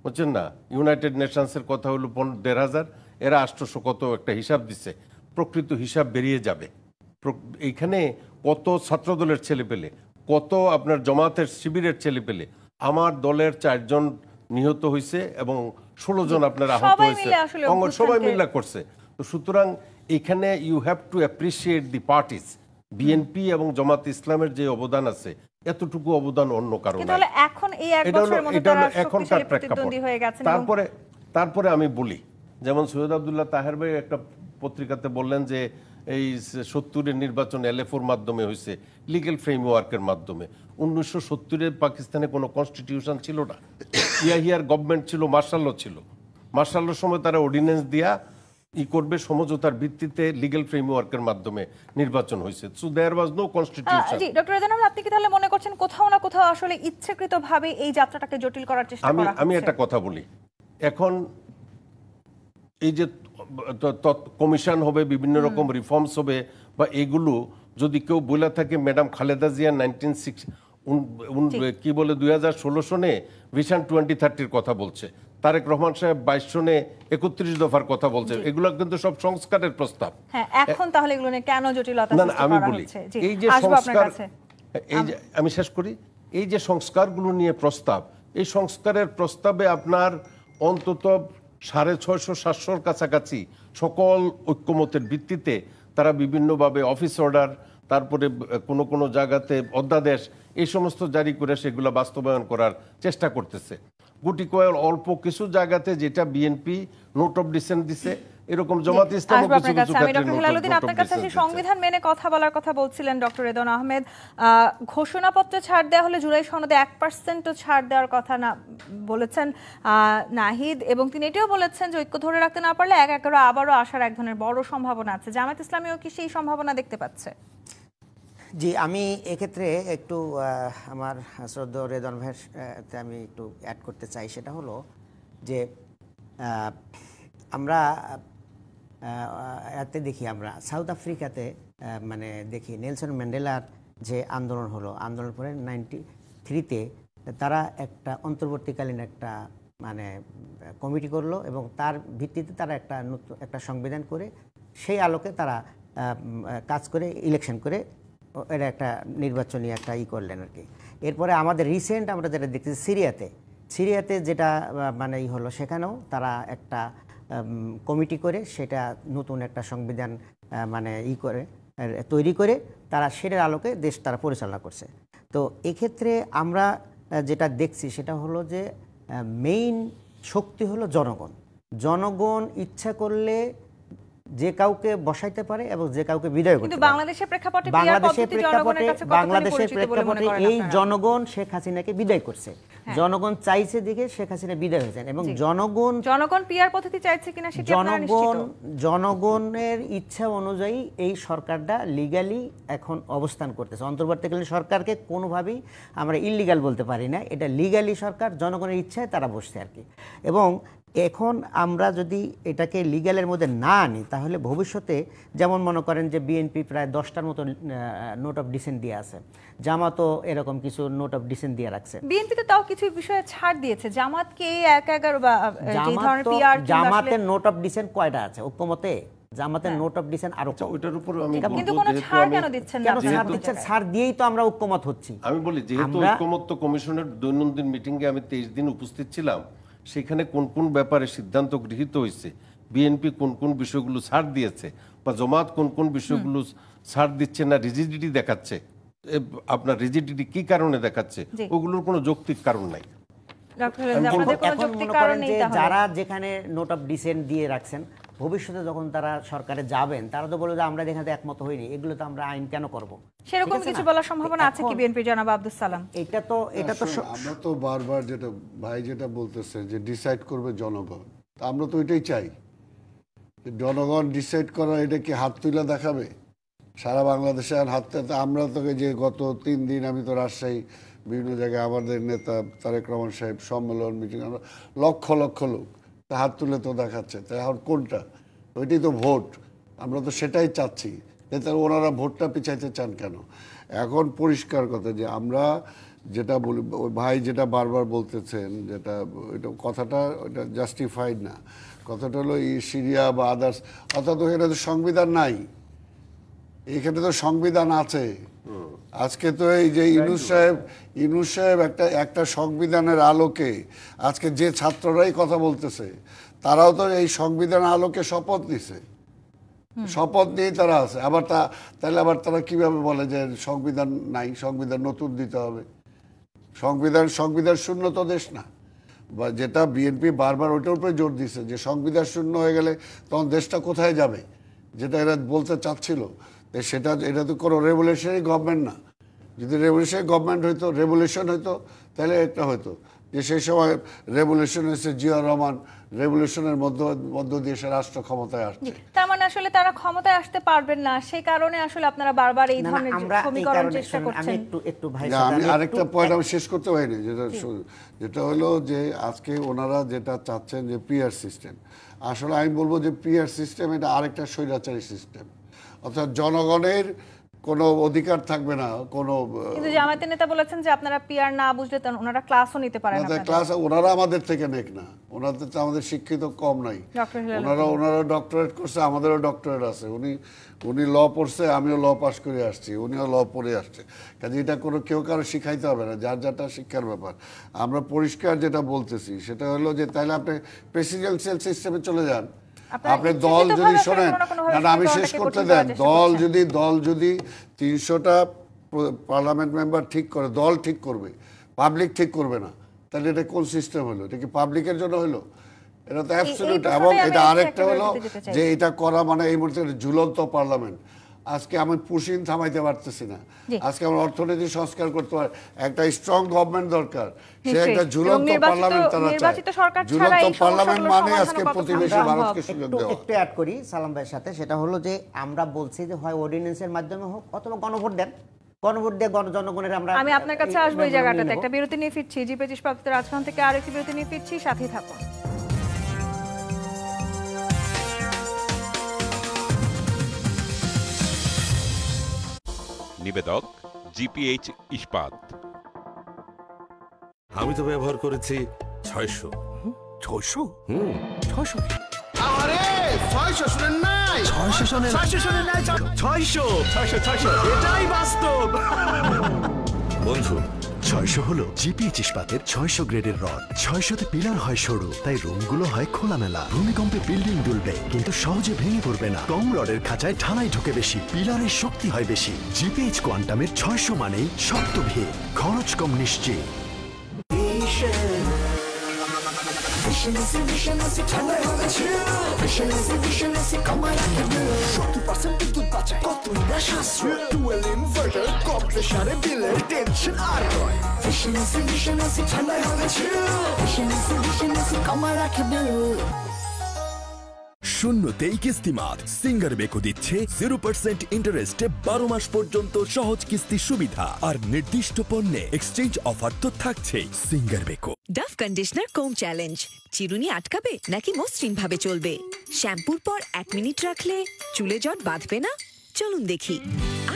বুঝছেন না। ইউনাইটেড নেশনসের কথা হলো 1,500, এরা 800 কত একটা হিসাব দিচ্ছে, প্রকৃত হিসাব বেরিয়ে যাবে। এইখানে কত ছাত্রদলের ছেলেপেলে, কত আপনার জামাতের শিবিরের ছেলেপেলে, আমার দলের 4 জন নিহত হয়েছে এবং 16 জন আপনার আহত হয়েছে, সবাই মিলে করছে। তো সুতরাং এখানে you have to appreciate the parties. BNP এবং জামাত ইসলামের যে অবদান আছে, এতটুকু অবদান অন্য কারণ নাই। এখন এই এক বছরের মধ্যে তারা শক্তিশালী প্রতিদ্বন্দ্বী হয়ে গেছেন। তারপরে আমি বলি, যেমন সৈয়দ আব্দুল্লাহ তাহের ভাই একটা পত্রিকাতে বললেন যে এই 70-এর নির্বাচন LFOর মাধ্যমে হয়েছে, লিগ্যাল ফ্রেমওয়ার্কের মাধ্যমে। 1970-এ পাকিস্তানে কোনো কনস্টিটিউশন ছিল না, ইয়াহিয়ার গভর্নমেন্ট ছিল, মার্শাল ল ছিল। মার্শাল লর সময় তারা অর্ডিন্যান্স দিয়া করবে, সমঝোতার ভিত্তিতে লিগ্যাল ফ্রেমওয়ার্কের মাধ্যমে নির্বাচন হয়েছে। So there was no constitution. জি ডক্টর রেজান আহমেদ, আপনি কি তাহলে মনে করছেন কোথাও না কোথাও আসলে ইচ্ছাকৃতভাবে এই যাত্রাটাকে জটিল করার চেষ্টা করা হচ্ছে? আমি একটা কথা বলি, এখন এই যে কমিশন হবে, বিভিন্ন রকম রিফর্মস হবে, বা এগুলো যদি কেউ বলে থাকে, ম্যাডাম খালেদা জিয়া 2016 সনে ভিশন 2030-র কথা বলছে, তারেক রহমান সাহেব 22 সনে 31 দফার কথা বলছে, এগুলো কিন্তু সব সংস্কারের প্রস্তাব। হ্যাঁ, এখন তাহলে এগুলো নিয়ে কেন জটিলতা না, সৃষ্টি আমি করা বলি হচ্ছে? জি, এই যে আসবো আপনার সংস্কার, কাছে। এই যে আমি শেষ করি, এই যে সংস্কারগুলো নিয়ে প্রস্তাব, এই সংস্কারের প্রস্তাবে আপনার অন্তত 650-700-র কাছাকাছি সকল ঐক্যমতের ভিত্তিতে তারা বিভিন্নভাবে অফিস অর্ডার, তারপরে কোনো কোনো জায়গাতে অধ্যাদেশ, এই সমস্ত জারি করে সেগুলো বাস্তবায়ন করার চেষ্টা করতেছে। গুটি কয়েক অল্প কিছু জায়গাতে যেটা বিএনপি নোট অফ ডিসেন্ট দিছে, এরকম জামাত ইসলাম কিছু কিছু আমি ডক্টর হেলালুদ্দিন আপনার কাছে সেই সংবিধান মেনে কথা বলার কথা বলছিলেন ডক্টর রেদওয়ান আহমেদ। ঘোষণাপত্রে ছাড় দেওয়া হলে জুলাই সনদে 1% ছাড় দেওয়ার কথা না বলেছেন নাহিদ, এবং তিনি এটাও বলেছেন যে ঐক্য ধরে রাখতে না পারলে 11 আবারও আসার এক ধরনের বড় সম্ভাবনা আছে। জামায়াত ইসলামীও কি সেই সম্ভাবনা দেখতে পাচ্ছে? জি, আমি এক্ষেত্রে একটু আমার শ্রদ্ধেয় রেদওয়ান ভাইয়ের আমি একটু অ্যাড করতে চাই। সেটা হলো যে আমরা এতে দেখি, আমরা সাউথ আফ্রিকাতে মানে দেখি নেলসন ম্যান্ডেলার যে আন্দোলন হলো, আন্দোলনের পরে 93-তে তারা একটা অন্তর্বর্তীকালীন একটা মানে কমিটি করলো, এবং তার ভিত্তিতে তারা একটা সংবিধান করে সেই আলোকে তারা কাজ করে ইলেকশন করে এটা একটা নির্বাচনী একটা করলেন আর কি। এরপরে আমাদের রিসেন্ট আমরা যেটা দেখতেছি সিরিয়াতে যেটা মানে হলো, সেখানেও তারা একটা কমিটি করে সেটা নতুন একটা সংবিধান মানে করে তৈরি করে তারা সেটার আলোকে দেশ তারা পরিচালনা করছে। তো এক্ষেত্রে আমরা যেটা দেখছি সেটা হলো যে মেইন শক্তি হলো জনগণ ইচ্ছা করলে যে কাউকে বসাইতে পারে এবং যে কাউকে বিদায় করতে পারে। বাংলাদেশের প্রেক্ষাপটে এই জনগণ শেখ হাসিনাকে বিদায় করছে, জনগণ চাইছে দেখে শেখ হাসিনা বিদায় হয়েছেন, এবং জনগণ পিআর পদ্ধতি চাইছে কিনা সেটা আপনারা নিশ্চিত? জনগণের ইচ্ছা অনুযায়ী এই সরকারটা লিগ্যালি এখন অবস্থান করতেছে। অন্তর্বর্তীকালীন সরকারকে কোনোভাবেই আমরা ইলিগাল বলতে পারি না, এটা লিগ্যালি সরকার, জনগণের ইচ্ছায় তারা বসছে আর কি। এবং এখন আমরা যদি এটাকে লিগ্যালের মধ্যে না আনি তাহলে ভবিষ্যতে যেমন মনে করেন যে বিএনপি প্রায় 10টার মতো নোট অফ ডিসেন্ট দিয়ে আছে, জামাতও এরকম কিছু নোট অফ ডিসেন্ট দিয়ে রাখছে। বিএনপি তো তাও কিছু বিষয়ে ছাড় দিয়েছে, জামাতকে 1-11 বা এই ধরনের পিআর জামাতের নোট অফ ডিসেন্ট কয়টা আছে ঐক্যমতে? জামাতের নোট অফ ডিসেন্ট আরো ওইটার উপর আমি কিন্তু কোনো ছাড় কেন দিচ্ছেন না? ছাড় দিয়েই তো আমরা ঐক্যমত হচ্ছি। আমি বলি, যেহেতু ঐক্যমত্য কমিশনের দৈনন্দিন মিটিংয়ে আমি 23 দিন উপস্থিত ছিলাম, সেখানে কোন কোন ব্যাপারে সিদ্ধান্ত গৃহীত হয়েছে, বিএনপি কোন কোন বিষয়গুলো ছাড় দিয়েছে, বা জামাত কোন কোন বিষয়গুলো ছাড় দিচ্ছে না, রিজিডিটি দেখাচ্ছে, আপনার রিজিডিটি কি কারণে দেখাচ্ছে, ওগুলোর কোনো যৌক্তিক কারণ নাই। যারা যেখানে নোট অফ ডিসেন্ট দিয়ে রাখছেন, ভবিষ্যতে যখন তারা সরকারে যাবেন তারা তো বলবে যে আমরা এখানে একমত হইনি, এগুলো তো আমরা আইন কেন করব? সেরকম কিছু বলার সম্ভাবনা আছে কি বিএনপি জনাব আব্দুল সালাম? এটা তো আমরা তো বারবার যেটা ভাই যেটা বলতেছে যে ডিসাইড করবে জনগণ, আমরা তো এটাই চাই। জনগণ ডিসাইড করা, এটা কি হাত তুলে দেখাবে সারা বাংলাদেশে? আর হাত, আমরা তোকে যে গত 3 দিন আমি তো রাজশাহী বিভিন্ন জায়গায় আমাদের নেতা তারেক রহমান সাহেব সম্মেলন মিটিং, আমরা লক্ষ লক্ষ লোক তা হাত তুলে তো দেখাচ্ছে, তাই এখন কোনটা? ওইটাই তো ভোট, আমরা তো সেটাই চাচ্ছি। তাহলে ওনারা ভোটটা পিছাইতে চান কেন? এখন পরিষ্কার কথা যে আমরা যেটা বলি, ভাই যেটা বারবার বলতেছেন, যেটা এটা কথাটা ওটা জাস্টিফাইড না। কথাটা হলো এই সিরিয়া বা আদার্স, অর্থাৎ এখানে তো সংবিধান নাই, এখানে তো সংবিধান আছে। আজকে তো এই যে ইউনূস সাহেব একটা সংবিধানের আলোকে আজকে যে ছাত্ররাই কথা বলতেছে, তারাও তো এই সংবিধানের আলোকে শপথ নিছে, শপথ নিয়ে তারা আছে। আবার তাহলে আবার তারা কিভাবে বলে যে সংবিধান নাই, সংবিধান নতুন দিতে হবে? সংবিধান শূন্য তো দেশ না, বা যেটা বিএনপি বারবার ওইটার উপরে জোর দিচ্ছে যে সংবিধান শূন্য হয়ে গেলে তখন দেশটা কোথায় যাবে? যেটা এরা বলতে চাচ্ছিল, সেটা এটা তো কোনো রেভলিউশনারি গভর্নমেন্ট না। যদি রেভলিউশনারি গভর্নমেন্ট হইতো, রেভলিউশন হইতো, তাহলে একটা হইতো যে সেই সময় রেভলিউশন হয়েছে, জিয়াউর রহমান রেভলিউশনের মধ্য দিয়ে সে রাষ্ট্র ক্ষমতায় আসছে। তার মানে আসলে তারা ক্ষমতায় আসতে পারবেন না, সেই কারণে আসলে আপনারা বারবার এই ধরনের সমীকরণ চেষ্টা করছেন। আমি আরেকটা পয়েন্ট আমি শেষ করতে পারিনি, যেটা হলো যে আজকে ওনারা যেটা চাচ্ছেন যে পিআর সিস্টেম, আসলে আমি বলবো যে পিআর সিস্টেম এটা আরেকটা স্বৈরাচারী সিস্টেম, অর্থাৎ জনগণের কোনো অধিকার থাকবে না। কিন্তু জামায়াতের নেতা বলেছেন যে আপনারা পিআর না বুঝলে ওনারা ক্লাসও নিতে পারেন না। ক্লাস ওনারা আমাদের থেকে নেক না, ওনাদের তো আমাদের শিক্ষিত কম নাই। ওনারা ডক্টরেট করছে, আমাদেরও ডক্টরেট আছে। উনি ল পড়ছে, আমিও ল পাস করে আসছি, উনিও ল পড়ে আসছে। কাজে এটা কোনো কেউ কারো শিখাইতে হবে না, যার যারটা শিক্ষার ব্যাপার। আমরা পরিষ্কার যেটা বলতেছি সেটা হলো যে তাহলে আপনি প্রেসিডেন্সিয়াল সিস্টেমে চলে যান। আপনি দল যদি শোনেন, না আমি শেষ করতে দেন, দল যদি 300টা পার্লামেন্ট মেম্বার ঠিক করে, দল ঠিক করবে, পাবলিক ঠিক করবে না, তাহলে এটা কোন সিস্টেম হলো? এটা কি পাবলিকের জন্য হলো? এটা তো অ্যাবসলিউট। এবং এটা আরেকটা হলো যে এটা করা মানে এই মুহূর্তে ঝুলন্ত পার্লামেন্ট। আজকে আমি পুশিন থামাইতে পারতেছি না, আজকে আমার অর্থনীতি সংস্কার করতে হয়, একটা স্ট্রং গভর্নমেন্ট দরকার, সে একটা ঝুলন্ত পার্লামেন্ট তারা চায়। ঝুলন্ত পার্লামেন্ট মানে আজকে প্রতিবেশী ভারতকে সুযোগ দেওয়া। একটু অ্যাড করি সালাম ভাইয়ের সাথে, সেটা হলো যে আমরা বলছি যে হয় অর্ডিন্যান্সের মাধ্যমে হোক অথবা গণভোট দেন, গণভোট দিয়ে জনগণের আমরা। আমি আপনার কাছে আসবো এই জায়গাটাতে, একটা বিরতি নিয়ে ফিরছি। জি25 ইস্পাতের রাজখান থেকে আরেকটি বিরতি নিয়ে ফিরছি, সাথেই থাকুন। নিবেদক জিপিএইচ ইস্পাত। আমি তো ব্যবহার করেছি 600। 600? 600। আরে 600 শুনেন নাই? 600 শুনেন নাই? 600 এটাই বাস্তব। বন্ধু 600 হলো জিপিএইচ ইস্পাতের 600 গ্রেডের রড। 600তে পিলার হয় সরু, তাই রুমগুলো হয় খোলামেলা। ভূমিকম্পে বিল্ডিং দুলবে কিন্তু সহজে ভেঙে পড়বে না। কম রডের খাঁচায় ঢালাই ঢোকে বেশি, পিলারের শক্তি হয় বেশি। জিপিএইচ কোয়ান্টামের 600 মানেই শক্ত ভিড়, খরচ কম নিশ্চিত। শূন্যতেই কিস্তিমাত সিঙ্গার বেকো দিচ্ছে 0% ইন্টারেস্টে 12 মাস পর্যন্ত সহজ কিস্তি সুবিধা, আর নির্দিষ্ট পণ্যে এক্সচেঞ্জ অফার তো থাকছেই। Singer Beko. ডাভ কন্ডিশনার কোম চ্যালেঞ্জ। চিরুনি আটকাবে নাকি মসৃণ ভাবে চলবে? শ্যাম্পুর পর 1 মিনিট রাখলে চুলে জট বাঁধবে না? চলুন দেখি।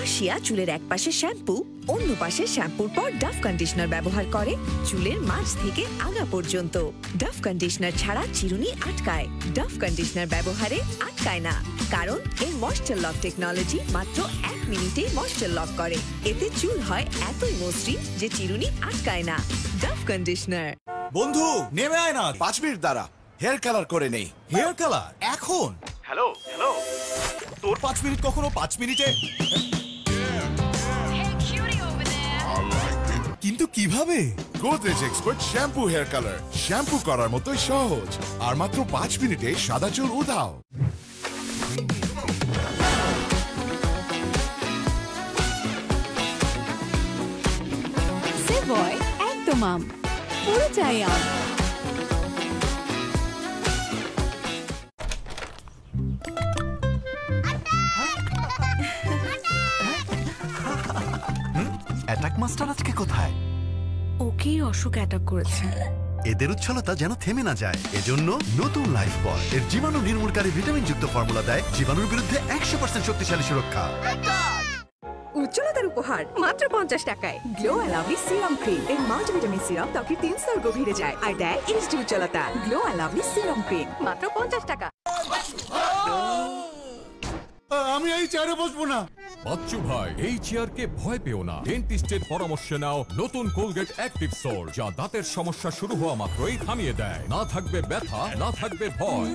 আশিয়া চুলের এক পাশে শ্যাম্পু, অন্য পাশে শ্যাম্পুর পর ডাভ কন্ডিশনার ব্যবহার করে চুলের মাঝ থেকে আগা পর্যন্ত। ডাভ কন্ডিশনার ছাড়া চিরুনি আটকায়, ডাভ কন্ডিশনার ব্যবহারে আটকায় না, কারণ এর ময়েশ্চার লক টেকনোলজি মাত্র 1 মিনিটেই ময়েশ্চার লক করে। এতে চুল হয় এতই মসৃণ যে চিরুনি আটকায় না। Dove conditioner. বন্ধু নেমে আয় না, 5 মিনিট দাঁড়া, হেয়ার কালার করে নেই। হেয়ার কালার এখন? হ্যালো তোর 5 মিনিট কখনো 5 মিনিটে? কিন্তু কিভাবে? Godrej expert shampoo hair colour, shampoo করার মতোই সহজ, আর মাত্র 5 মিনিটে সাদা চুল উধাও। সেভয় একদম আম, পুরো চাই আম। অ্যাটাক মাস্টার আজকে কোথায়? ওকেই অসুখ অ্যাটাক করেছে। এদের উচ্ছলতা যেন থেমে না যায়, এজন্য নতুন লাইফ বয় এর জীবাণু নির্মূলকারী ভিটামিন যুক্ত ফর্মুলা দেয় জীবাণুর বিরুদ্ধে 100% শক্তিশালী সুরক্ষা। উজ্জ্বলতার উপহার মাত্র 50 টাকায়। গ্লো অ্যালাভলি সিরাম ক্রিম, এর মাল্টিভিটামিন সিরাম ত্বকের 3 স্তর গভীরে যায় আর দেয় এইচডি উজ্জ্বলতা। গ্লো অ্যালাভলি সিরাম ক্রিম মাত্র 50 টাকা। আমি এই চেয়ারে বসবো না। বাচ্চু ভাই, এই চেয়ারকে ভয় পেও না। ডেন্টিস্টের পরামর্শ নাও নতুন কোলগেট অ্যাক্টিভ সোল্ড, যা দাঁতের সমস্যা শুরু হওয়া মাত্রই থামিয়ে দেয়। না থাকবে ব্যথা, না থাকবে ভয়।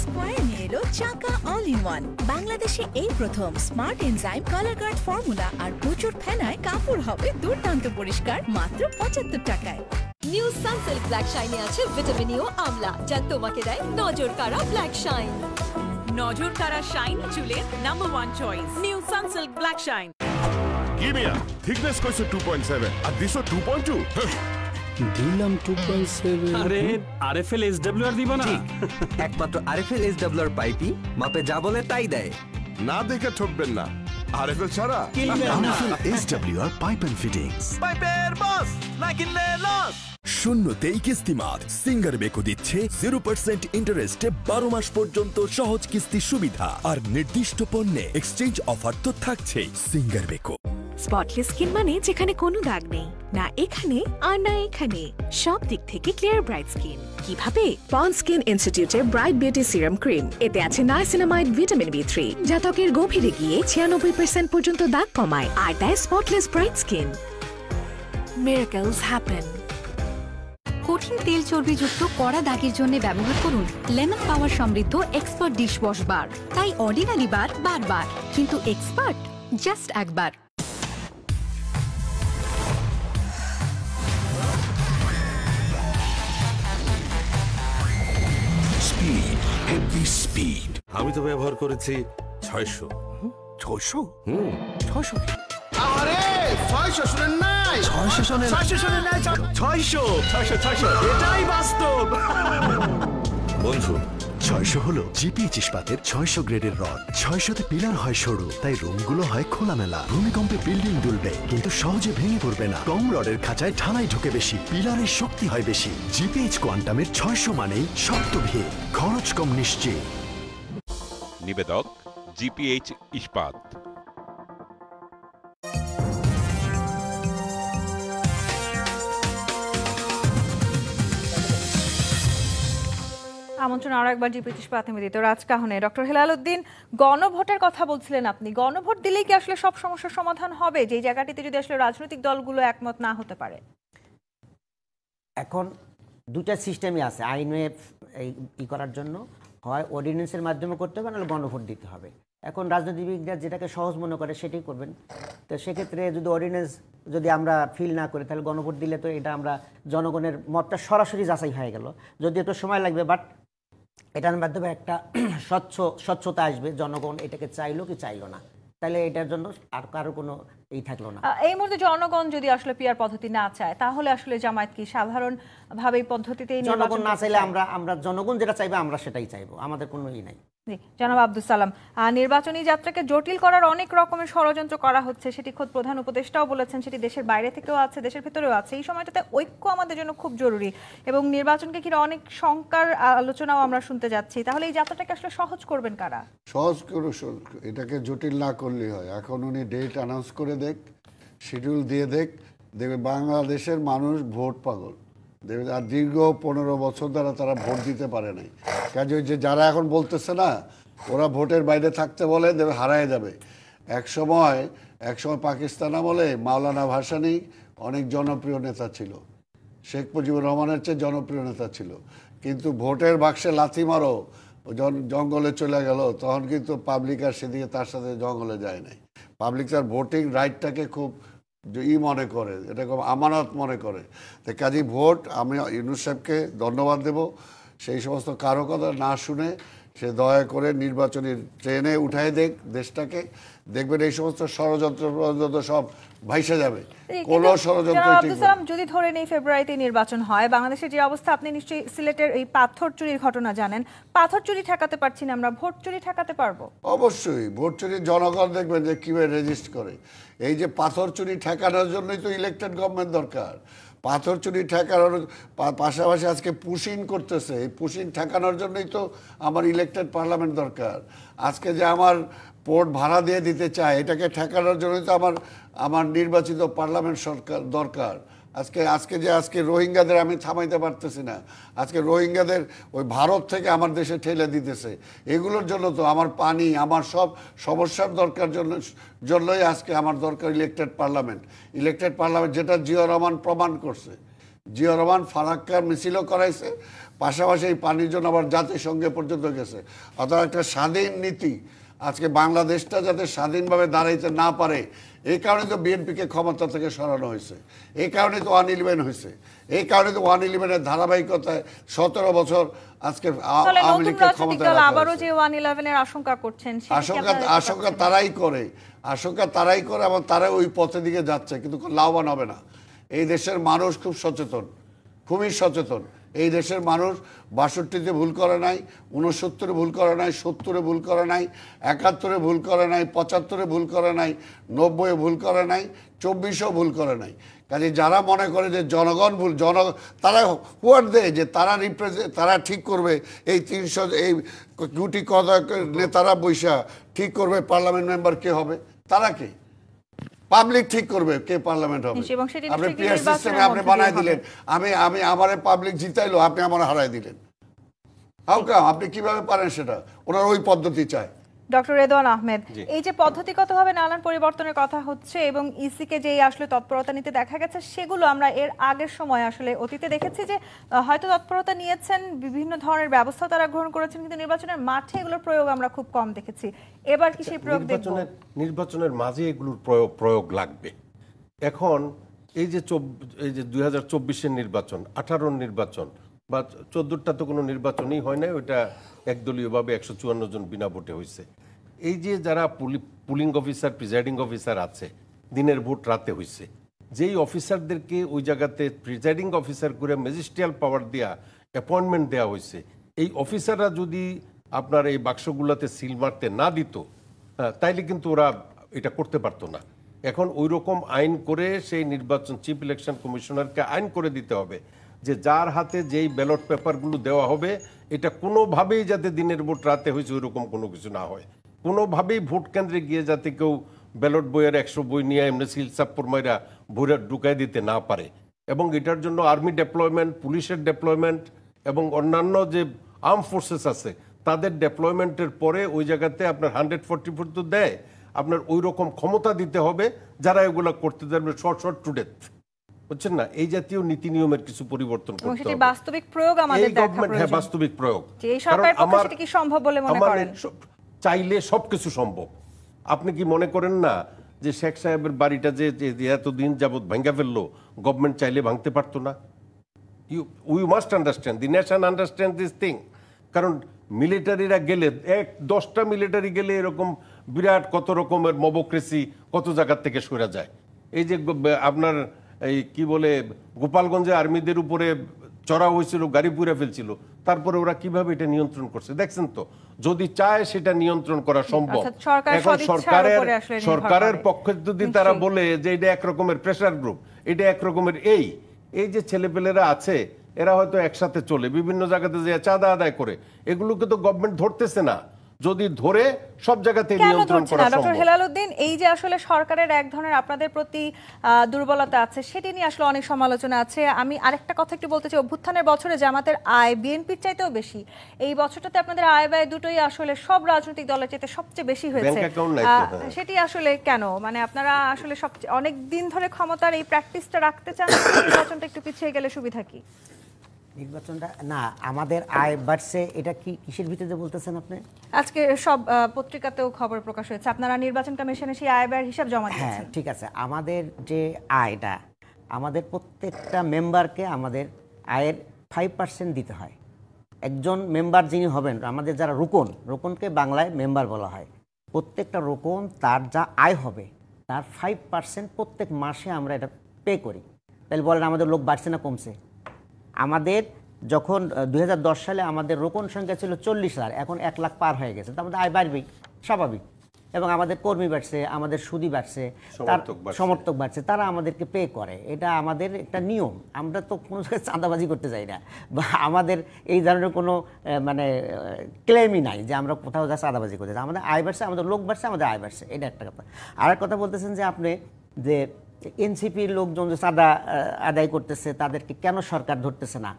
স্কয়ার নিয়ে এলো চাকা অল ইন ওয়ান। বাংলাদেশে এই প্রথম smart enzyme colour guard formula আর প্রচুর ফেনায় কাপড় হবে দুর্দান্ত পরিষ্কার মাত্র 75 টাকায়। নিউ সানসিল্ক ব্ল্যাক শাইনে আছে ভিটামিন ই ও আমলা, যা তোমাকে দেয় নজর কাড়া ব্ল্যাক শাইন। নজর কাড়া শাইনি চুলের number 1 choice new Sunsilk black shine. কি মিয়া থিকনেস কইছো 2.7 আর দিছো 2.2 দিলাম 2.7। আরে আরএফএল এসডব্লিউআর দিব না? একমাত্র আরএফএল এসডব্লিউআর পাইপই মাপে যা বলে তাই দেয়। না দেখে ঠকবেন না, আরএফএল ছাড়া RFL SWR pipe and fittings. পাইপের বস না কিনলে লস। শূন্যতেই কিস্তিমাত সিঙ্গার বেকো দিচ্ছে 0% ইন্টারেস্টে 12 মাস পর্যন্ত সহজ কিস্তি সুবিধা আর নির্দিষ্ট পণ্যে এক্সচেঞ্জ অফার তো থাকছেই। Singer Beko. স্পটলেস স্কিন মানে যেখানে কোনো দাগ নেই, না এখানে আর না এখানে, সব দিক থেকে ক্লিয়ার ব্রাইট স্কিন। কিভাবে? পন্ডস স্কিন ইনস্টিটিউটের ব্রাইট বিউটি সিরাম ক্রিম, এতে আছে নাইসিনামাইড ভিটামিন B3, যা ত্বকের গভীরে গিয়ে 96% পর্যন্ত দাগ কমায় আর দেয় spotless bright skin. Miracles happen. কঠিন তেল চর্বিযুক্ত কড়া দাগের জন্য ব্যবহার করুন লেমন পাওয়ার সমৃদ্ধ এক্সপার্ট ডিশওয়াশ বার। তাই অর্ডিনারি বার বারবার, কিন্তু এক্সপার্ট জাস্ট একবার। Speed, heavy speed. আমি তো ব্যবহার করেছি 600। 600? 600। আরে 600 শুনেন নাই? 600 শুনেন? 600 শুনেন নাই? 600 এটাই বাস্তব। বন্ধু 600 হলো জিপিএইচ ইস্পাতের 600 গ্রেডের রড। 600তে পিলার হয় সরু, তাই রুমগুলো হয় খোলামেলা। ভূমিকম্পে বিল্ডিং দুলবে কিন্তু সহজে ভেঙে পড়বে না। কম রডের খাঁচায় ঢালাই ঢোকে বেশি, পিলারের শক্তি হয় বেশি। জিপিএইচ কোয়ান্টামের 600 মানেই শক্ত ভিত, খরচ কম নিশ্চিত। নিবেদক জিপিএইচ ইস্পাত। আমন্ত্রণ আরো একবার জিপিএইচ ইস্পাত নিবেদিত রাজকাহনে। ডক্টর হেলাল উদ্দিন, গণভোটের কথা বলছিলেন আপনি, গণভোট দিলেই কি আসলে সব সমস্যার সমাধান হবে, যে জায়গাটিতে যদি আসলে রাজনৈতিক দলগুলো একমত না হতে পারে? এখন দুটা সিস্টেমই আছে আইনে ই করার জন্য, হয় অর্ডিন্যান্সের মাধ্যমে করতে হবে, নাহলে গণভোট দিতে হবে। এখন রাজনীতিবিদরা যেটাকে সহজ মনে করে সেটাই করবেন। তো সেক্ষেত্রে যদি অর্ডিন্যান্স যদি আমরা ফিল না করি, তাহলে গণভোট দিলে তো এটা আমরা জনগণের মতটা সরাসরি যাচাই হয়ে গেল। যদি একটু সময় লাগবে, বাট এটার মাধ্যমে একটা স্বচ্ছতা আসবে, জনগণ এটাকে চাইলো কি চাইলো না, তাহলে এটার জন্য আর কারো কোনো এই থাকলো না। এই মুহূর্তে জনগণ যদি আসলে পিআর পদ্ধতি না চায়, তাহলে আসলে জামায়াত কি সাধারণভাবে এই পদ্ধতিতেই জনগণ না চাইলে আমরা জনগণ যেটা চাইবে আমরা সেটাই চাইবো, আমাদের কোনো ই নাই। জি, জনাব আব্দুল সালাম, নির্বাচনী যাত্রাকে জটিল করার অনেক রকমের ষড়যন্ত্র করা হচ্ছে, সেটি খোদ প্রধান উপদেষ্টাও বলেছেন, সেটি দেশের বাইরে থেকেও আছে, দেশের ভেতরেও আছে। এই সময়টাতে ঐক্য আমাদের জন্য খুব জরুরি এবং নির্বাচনকে ঘিরে অনেক শঙ্কার আলোচনাও আমরা শুনতে যাচ্ছি। তাহলে এই যাত্রাটাকে আসলে সহজ করবেন কারা? সহজ করে এটাকে জটিল না করলেই হয়। এখন উনি ডেট অ্যানাউন্স করে দেখ, শিডিউল দিয়ে দেখবে বাংলাদেশের মানুষ ভোট পাগল। দেখবে আর দীর্ঘ 15 বছর দ্বারা তারা ভোট দিতে পারে নাই। কাজে যে যারা এখন বলতেছে না ওরা ভোটের বাইরে থাকতে বলে, দেবে হারায় যাবে। এক সময় পাকিস্তান আমলে মাওলানা ভাসানী অনেক জনপ্রিয় নেতা ছিল, শেখ মুজিবুর রহমানের চেয়ে জনপ্রিয় নেতা ছিল, কিন্তু ভোটের বাক্সে লাথি মারো জঙ্গলে চলে গেল, তখন কিন্তু পাবলিক আর সেদিকে তার সাথে জঙ্গলে যায় নাই। পাবলিক তার ভোটিং রাইটটাকে খুব মনে করে, এটা খুব আমানত মনে করে। তো কাজী ভোট, আমি ইউনূস সাহেবকে ধন্যবাদ দেব, সেই সমস্ত কারো কথা না শুনে সে দয়া করে নির্বাচনী ট্রেনে উঠাই দেখ দেশটাকে, দেখবেন এই সমস্ত ষড়যন্ত্র সব ভাইসে যাবে। কোনো ষড়যন্ত্র যদি ধরে নেই ফেব্রুয়ারিতে নির্বাচন হয়, বাংলাদেশের যে অবস্থা, আপনি নিশ্চয়ই সিলেটের এই পাথর চুরির ঘটনা জানেন, পাথর চুরি ঠেকাতে পারছি না, আমরা ভোট চুরি ঠেকাতে পারবো? অবশ্যই ভোট চুরি জনগণ দেখবেন যে কিভাবে রেজিস্ট করে। এই যে পাথর চুরি ঠেকানোর জন্যই তো ইলেকটেড গভর্নমেন্ট দরকার। পাথর চুরি ঠেকানোর পাশাপাশি আজকে পুশিং করতেছে, এই পুশিং ঠেকানোর জন্যই তো আমার ইলেকটেড পার্লামেন্ট দরকার। আজকে যে আমার পোর্ট ভাড়া দিয়ে দিতে চায়, এটাকে ঠেকানোর জন্যই তো আমার নির্বাচিত পার্লামেন্ট সরকার দরকার। আজকে রোহিঙ্গাদের আমি থামাইতে পারতেছি না, আজকে রোহিঙ্গাদের ওই ভারত থেকে আমার দেশে ঠেলে দিতেছে। এগুলোর জন্য তো আমার পানি, আমার সব সমস্যার জন্যই আজকে আমার দরকার ইলেকটেড পার্লামেন্ট। যেটা জিয়া রহমান প্রমাণ করছে। জিয়া রহমান ফারাক্কার মিছিলও করাইছে, পাশাপাশি এই পানির জন্য আবার জাতিসংঘে পর্যন্ত গেছে। অর্থাৎ একটা স্বাধীন নীতি। আজকে বাংলাদেশটা যাতে স্বাধীনভাবে দাঁড়াইতে না পারে, এই কারণে তো বিএনপিকে ক্ষমতা থেকে সরানো হয়েছে, এই কারণে তো 111 হয়েছে, এই কারণে তো 111-এর ধারাবাহিকতায় 17 বছর আজকে তাহলে আওয়ামী নতুন লীগকে রাজনৈতিক ক্ষমতায় দল রাখা আবারও হয়েছে। যে 111 এর আশঙ্কা করছেন সেটা কি আপনারা আশঙ্কা তারাই করে, আশঙ্কা তারাই করে এবং তারা ওই পথের দিকে যাচ্ছে, কিন্তু লাভবান হবে না। এই দেশের মানুষ খুব সচেতন, খুবই সচেতন। এই দেশের মানুষ ৬২-তে ভুল করে নাই, ৬৯-এ ভুল করে নাই, ৭০-এ ভুল করে নাই, ৭১-এ ভুল করে নাই, ৭৫-এ ভুল করে নাই, ৯০-এ ভুল করে নাই, ২৪-এও ভুল করে নাই। কাজে যারা মনে করে যে জনগণ ভুল, তারা হুয়ার দেয় যে তারা ঠিক করবে, এই ৩০০ এই গুটি কথা নেতারা বৈশা ঠিক করবে পার্লামেন্ট মেম্বার কে হবে, তারা কে? পাবলিক ঠিক করবে কে পার্লামেন্ট হবে। আপনি পিয়ার সিস্টেমে আপনি বানাই দিলেন, আমি আমারে পাবলিক জিতাইলো, আপনি আমার হারাই দিলেন। How come? আপনি কিভাবে পারেন সেটা? ওনার ওই পদ্ধতি চায়। ডক্টর রেদওয়ান আহমেদ, এই যে পদ্ধতিগতভাবে নানান পরিবর্তনের কথা হচ্ছে এবং ইসিকে যে আসলে তৎপরতা নিতে দেখা গেছে, সেগুলো আমরা এর আগের সময় আসলে অতীতে দেখেছি যে হয়তো তৎপরতা নিয়েছেন, বিভিন্ন ধরনের ব্যবস্থা তারা গ্রহণ করেছেন, কিন্তু নির্বাচনের মাঠে এগুলোর প্রয়োগ আমরা খুব কম দেখেছি। এবার কি সেই প্রয়োগ দেখব? নির্বাচনের মাঝে এগুলোর প্রয়োগ লাগবে। এখন এই যে ২০২৪-এর নির্বাচন, 18-র নির্বাচন বা 14টা তো কোনো নির্বাচনই হয় না, ওইটা একদলীয়ভাবে 154 জন বিনা ভোটে হয়েছে। এই যে যারা পুলিং অফিসার, প্রিজাইডিং অফিসার আছে, দিনের ভোট রাতে হয়েছে, যেই অফিসারদেরকে ওই জায়গাতে প্রিজাইডিং অফিসার করে ম্যাজিস্ট্রিয়াল পাওয়ার দেওয়া অ্যাপয়েন্টমেন্ট দেওয়া হয়েছে, এই অফিসাররা যদি আপনার এই বাক্সগুলোতে সিল মারতে না দিত, তাইলে কিন্তু ওরা এটা করতে পারতো না। এখন ওই রকম আইন করে সেই নির্বাচন চিফ ইলেকশন কমিশনারকে আইন করে দিতে হবে যে যার হাতে যেই ব্যালট পেপারগুলো দেওয়া হবে, এটা কোনোভাবেই যাতে দিনের ভোট রাতে হয়েছে ওই রকম কোনো কিছু না হয়, কোনোভাবেই ভোট কেন্দ্রে গিয়ে যাতে কেউ ব্যালট বইয়ের 100 বই নিয়ে এমনি সিল চাপ্পর মাইরা ভোট ঢুকাই দিতে না পারে। এবং এটার জন্য আর্মি ডেপ্লয়মেন্ট, পুলিশের ডেপ্লয়মেন্ট এবং অন্যান্য যে আর্ম ফোর্সেস আছে তাদের ডেপ্লয়মেন্টের পরে ওই জায়গাতে আপনার 144 তো দেয়, আপনার ওই রকম ক্ষমতা দিতে হবে যারা এগুলো করতে পারবে শর্ট টু ডেথ, বুঝছেন না? এই জাতীয় নীতি নিয়মের কিছু পরিবর্তন করতে হবে। বাস্তবিক প্রয়োগ আমাদের দেখা প্রয়োজন। হ্যাঁ, বাস্তবিক প্রয়োগ। এই সরকারের পক্ষে সেটা কি সম্ভব বলে মনে করেন? চাইলে সবকিছু সম্ভব। আপনি কি মনে করেন না যে শেখ সাহেবের বাড়িটা যে এতদিন যাবত ভাঙ্গা ফেললো, গভর্নমেন্ট চাইলে ভাঙতে পারতো না? We must understand, the nation understand this thing. কারণ মিলিটারিরা গেলে 10টা মিলিটারি গেলে এরকম বিরাট কত রকমের মবক্রেসি কত জায়গার থেকে সরে যায়। এই যে আপনার এই কি বলে গোপালগঞ্জে আর্মিদের উপরে চড়া হয়েছিল, গাড়ি পুড়ে ফেলছিল, তারপরে ওরা কিভাবে এটা নিয়ন্ত্রণ করছে দেখছেন তো। যদি চায় সেটা নিয়ন্ত্রণ করা সম্ভব। এখন সরকারের পক্ষে যদি তারা বলে যে এটা একরকমের প্রেসার গ্রুপ, এটা একরকমের এই যে ছেলেপেলেরা আছে এরা হয়তো একসাথে চলে বিভিন্ন জায়গাতে যে চাঁদা আদায় করে, এগুলোকে তো গভর্নমেন্ট ধরতেছে না। যদি ধরে সব জায়গাতে নিয়ন্ত্রণ করা সম্ভব। ডক্টর হেলালুদ্দিন, এই যে আসলে সরকারের এক ধরনের আপনাদের প্রতি দুর্বলতা আছে, সেটি নিয়ে আসলে অনেক সমালোচনা আছে। আমি আরেকটা কথা একটু বলতে চাই, অভ্যুত্থানের বছরে জামাতের আয় বিএনপির চাইতেও বেশি, এই বছরটাতে আপনাদের আয় ব্যয় দুটোই আসলে সব রাজনৈতিক দলের চাইতে সবচেয়ে বেশি হয়েছে। সেটি আসলে কেন? মানে আপনারা আসলে সবচেয়ে অনেক দিন ধরে ক্ষমতার এই প্র্যাকটিসটা রাখতে চান, নির্বাচনটা একটু পিছিয়ে গেলে সুবিধা কি? নির্বাচনটা না, আমাদের আয় বাড়ছে, এটা কি কিসের ভিত্তিতে বলতেছেন আপনি? আজকে সব পত্রিকাতেও খবর প্রকাশ হয়েছে, আপনারা নির্বাচন কমিশনে সেই আয় ব্যয়ের হিসাব জমা দিয়েছেন। হ্যাঁ, ঠিক আছে। আমাদের যে আয়টা, আমাদের প্রত্যেকটা মেম্বারকে আমাদের আয়ের 5% দিতে হয়। একজন মেম্বার যিনি হবেন, আমাদের যারা রোকনকে বাংলায় মেম্বার বলা হয়, প্রত্যেকটা রোকন তার যা আয় হবে তার 5% প্রত্যেক মাসে আমরা এটা পে করি। তাহলে বলেন আমাদের লোক বাড়ছে না কমছে? আমাদের যখন 2010 সালে আমাদের রোকন সংখ্যা ছিল 40,000, এখন 1 লাখ পার হয়ে গেছে। তার মধ্যে আয় বাড়বেই, স্বাভাবিক। এবং আমাদের কর্মী বাড়ছে, আমাদের সুদী বাড়ছে, তার সমর্থক বাড়ছে, তারা আমাদেরকে পে করে। এটা আমাদের একটা নিয়ম। আমরা তো কোনো জায়গায় চাঁদাবাজি করতে যাই না, বা আমাদের এই ধরনের কোনো মানে ক্লেমই নাই যে আমরা কোথাও যা চাঁদাবাজি করতে যাই। আমাদের আয় বাড়ছে, আমাদের লোক বাড়ছে, আমাদের আয় বাড়ছে, এটা একটা কথা। আর এক কথা বলতেছেন যে আপনি যে এনসিপির লোকজন যে চাঁদা আদায় করতেছে তাদেরকে কেন সরকার ধরতেছে না,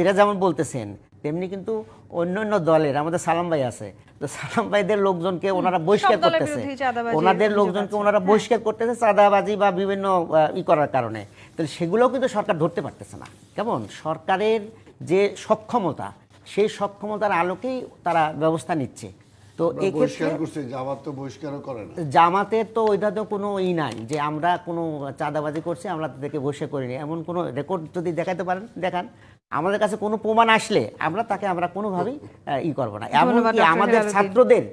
এরা যেমন বলতেছেন তেমনি কিন্তু অন্যান্য দলের, আমাদের সালাম ভাই আছে, তো সালাম ভাইদের লোকজনকে ওনারা বহিষ্কার করতেছে, ওনাদের লোকজনকে ওনারা বহিষ্কার করতেছে চাঁদাবাজি বা বিভিন্ন করার কারণে। তাহলে সেগুলোও কিন্তু সরকার ধরতে পারতেছে না। কেমন সরকারের যে সক্ষমতা, সেই সক্ষমতার আলোকেই তারা ব্যবস্থা নিচ্ছে। তো এই ক্ষেত্রে জামাতের তো ওইটাতে কোনো নাই যে আমরা কোনো চাঁদাবাজি করছি, আমরা তাদেরকে বহিষ্কার করিনি, এমন কোনো রেকর্ড যদি দেখাতে পারেন দেখান। আমাদের কাছে কোনো প্রমাণ আসলে আমরা কোনোভাবেই করব না। ধন্যবাদ এমনকি ডক্টর আমাদের হেলালুদ্দিন।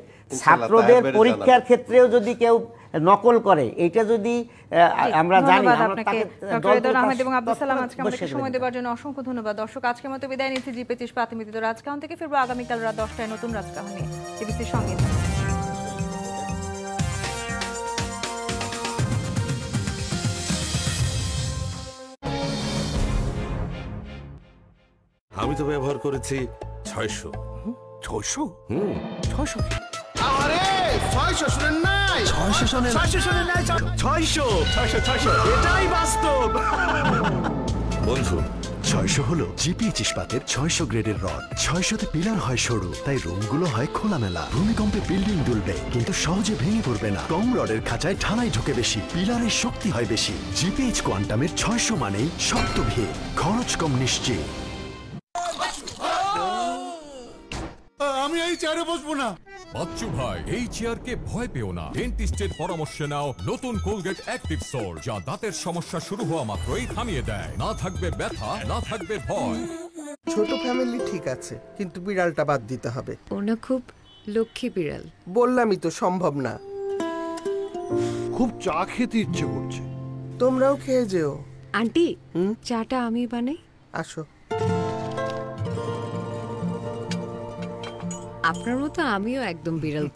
ছাত্রদের পরীক্ষার ক্ষেত্রেও যদি কেউ নকল করে, এটা যদি আমরা জানি না, আমরা তাকে ডক্টর রেদওয়ান আহমেদ এবং আব্দুল সালাম আজকে আমাদেরকে সময় দেওয়ার জন্য অসংখ্য ধন্যবাদ। দর্শক, আজকের মতো বিদায় নিচ্ছি। জি25 ইস্পাত নিবেদিত রাজকাহন থেকে ফিরবো আগামীকাল রাত 10টায় নতুন রাজকাহন নিয়ে। টিভিসির সঙ্গে আমি তো ব্যবহার করেছি 600। 600? 600 কি? আরে 600 শুনেন নাই? 600 শুনেন 600 এটাই বাস্তব। বন্ধু 600 হলো জিপিএইচ ইস্পাতের 600 গ্রেডের রড। 600তে পিলার হয় সরু, তাই রুমগুলো হয় খোলামেলা। ভূমিকম্পে বিল্ডিং দুলবে কিন্তু সহজে ভেঙে পড়বে না। কম রডের খাঁচায় ঢালাই ঢোকে বেশি, পিলারের শক্তি হয় বেশি। জিপিএইচ কোয়ান্টামের 600 মানেই শক্ত ভিত, খরচ কম, নিশ্চিত। আমি এই চেয়ারে বসবো না। বাচ্চু ভাই, এই চেয়ারকে ভয় পেও না। ডেন্টিস্টের পরামর্শ নাও নতুন কোলগেট অ্যাক্টিভ সোল, যা দাঁতের সমস্যা শুরু হওয়া মাত্রই থামিয়ে দেয়। না থাকবে ব্যথা, না থাকবে ভয়। ছোট ফ্যামিলি ঠিক আছে, কিন্তু বিড়ালটা বাদ দিতে হবে। ওনা খুব লক্ষ্মী বিড়াল। বললামই তো সম্ভব না। খুব চা খেতে ইচ্ছে করছে। তোমরাও খেয়ে যেও। আন্টি, চাটা আমি বানাই। আসো। আপনার মতো আমিও একদম বিড়াল